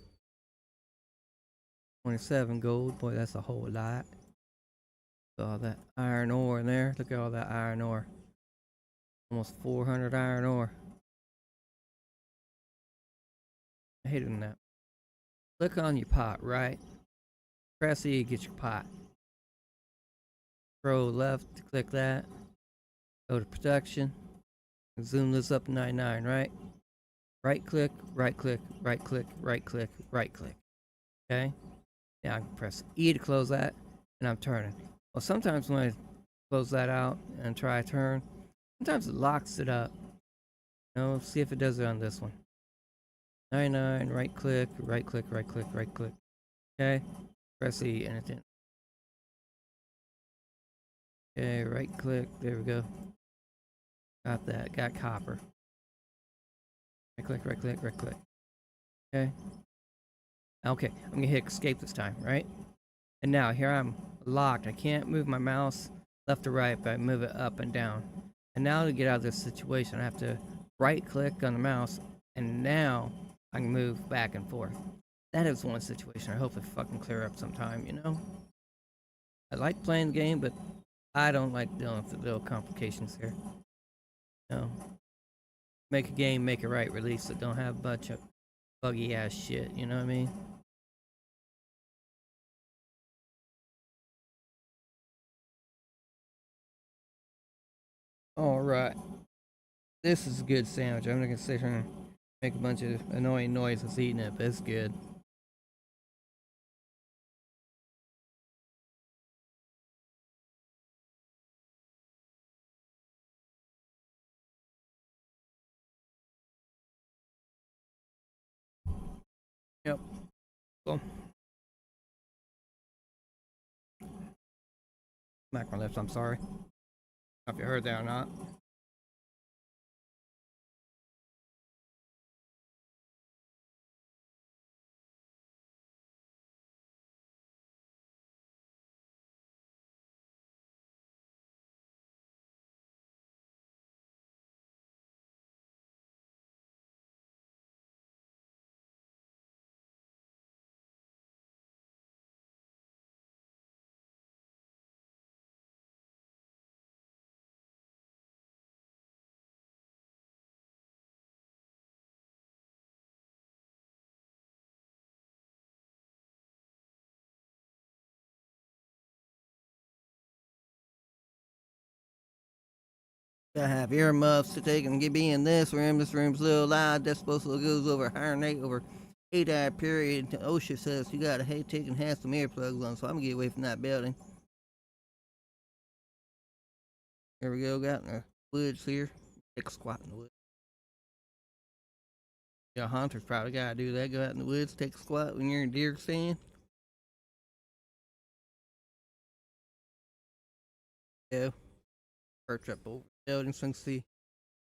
27 gold. Boy, that's a whole lot. All that iron ore in there. Look at all that iron ore. Almost 400 iron ore. I hate it that. Click on your pot, right? Press E to get your pot. Scroll left to click that. Go to production. Zoom this up to 99, right? Right click, right click, right click, right click, right click. Okay? Now I can press E to close that, and I'm turning. Well, sometimes when I close that out and try turn, sometimes it locks it up. You know, see if it does it on this one. 99, right click, right click, right click, right click. Okay? Press E and it didn't. Okay, right click, there we go. Got that, got copper. Right click, right click, right click. Okay. Okay, I'm gonna hit escape this time, right? And now here I'm locked. I can't move my mouse left or right, but I move it up and down. And now to get out of this situation, I have to right click on the mouse, and now I can move back and forth. That is one situation I hope to fucking clear up sometime, you know? I like playing the game, but I don't like dealing with the little complications here. No. Make a game, make it right, release it. Don't have a bunch of buggy ass shit, you know what I mean? Alright. This is a good sandwich. I'm not gonna sit here and make a bunch of annoying noises eating it, but it's good. Yep. Cool. Smack my lips, I'm sorry. I don't know if you heard that or not. I have earmuffs to take and get me in this room. This room's a little loud. Decibel goes over 108 over 8-hour period. OSHA says you gotta take and have some earplugs on, so I'm gonna get away from that building. Here we go, got in the woods here. Take a squat in the woods. Yeah, hunters probably gotta do that. Go out in the woods, take a squat when you're in deer stand. Yeah, perch up over the building so you can see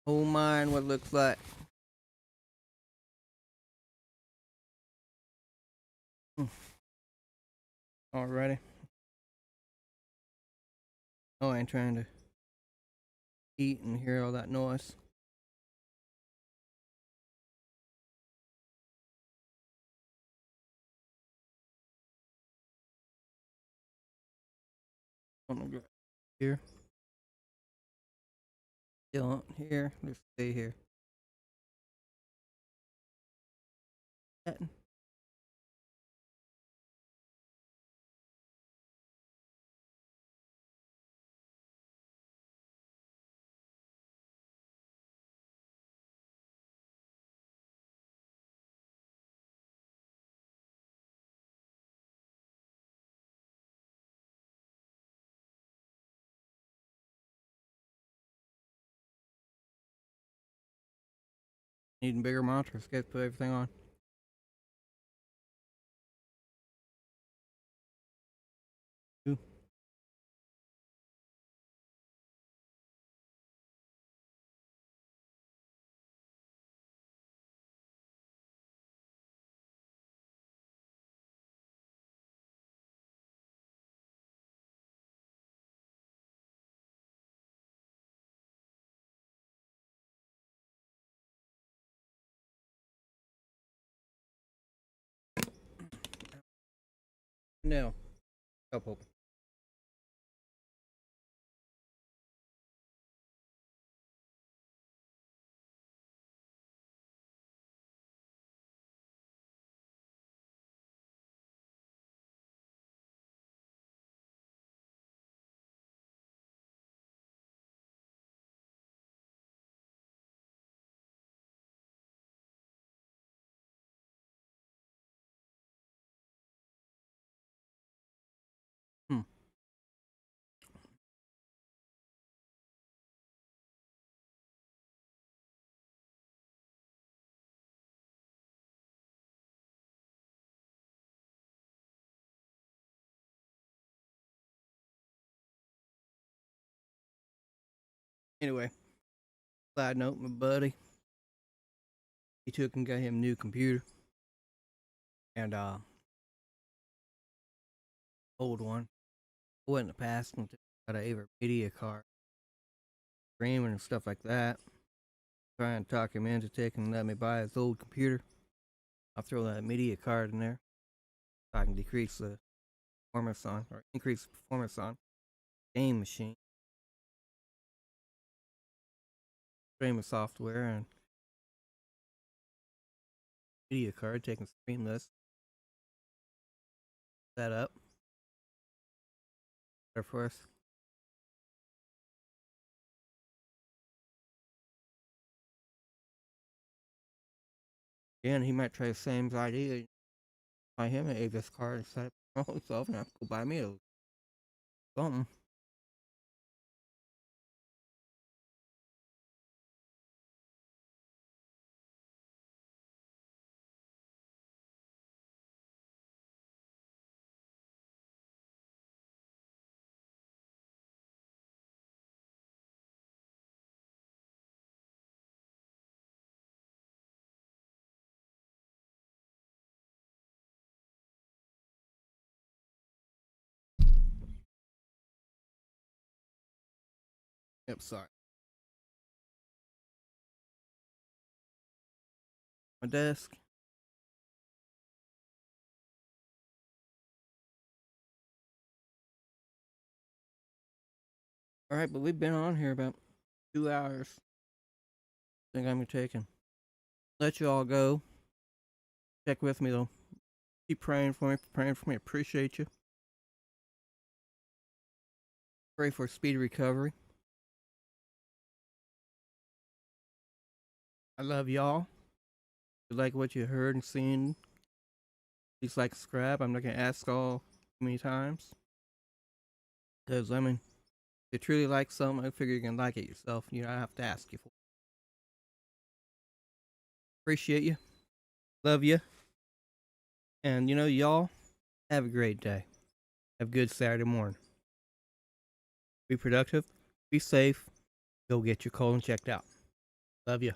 whole mine what it looks like. Alrighty. Oh, I ain't trying to eat and hear all that noise. I'm gonna go here. Still here. Just stay here. Needing bigger monitors. Get put everything on. Ooh. No. Couple. Hmm. Anyway, side note, my buddy, he took and got him a new computer. And old one. I wouldn't have passed him to got a media card. Streaming and stuff like that. Try and talk him into taking and let me buy his old computer. I'll throw that media card in there so I can decrease the performance on or increase the performance on game machine. Streaming software and media card taking stream list. Set up. Of course. Again, he might try the same idea. Buy him an Avis card and set up himself and have to go buy me a something. Yep, sorry. My desk. Alright, but we've been on here about 2 hours. I think I'm taking. Let you all go. Check with me though. Keep praying for me, praying for me. Appreciate you. Pray for a speedy recovery. I love y'all. If you like what you heard and seen, please like, subscribe. I'm not gonna ask all too many times. Because I mean, if you truly like something, I figure you can like it yourself. You don't have to ask you for it. Appreciate you. Love you. And y'all have a great day. Have a good Saturday morning. Be productive. Be safe. Go get your colon checked out. Love you.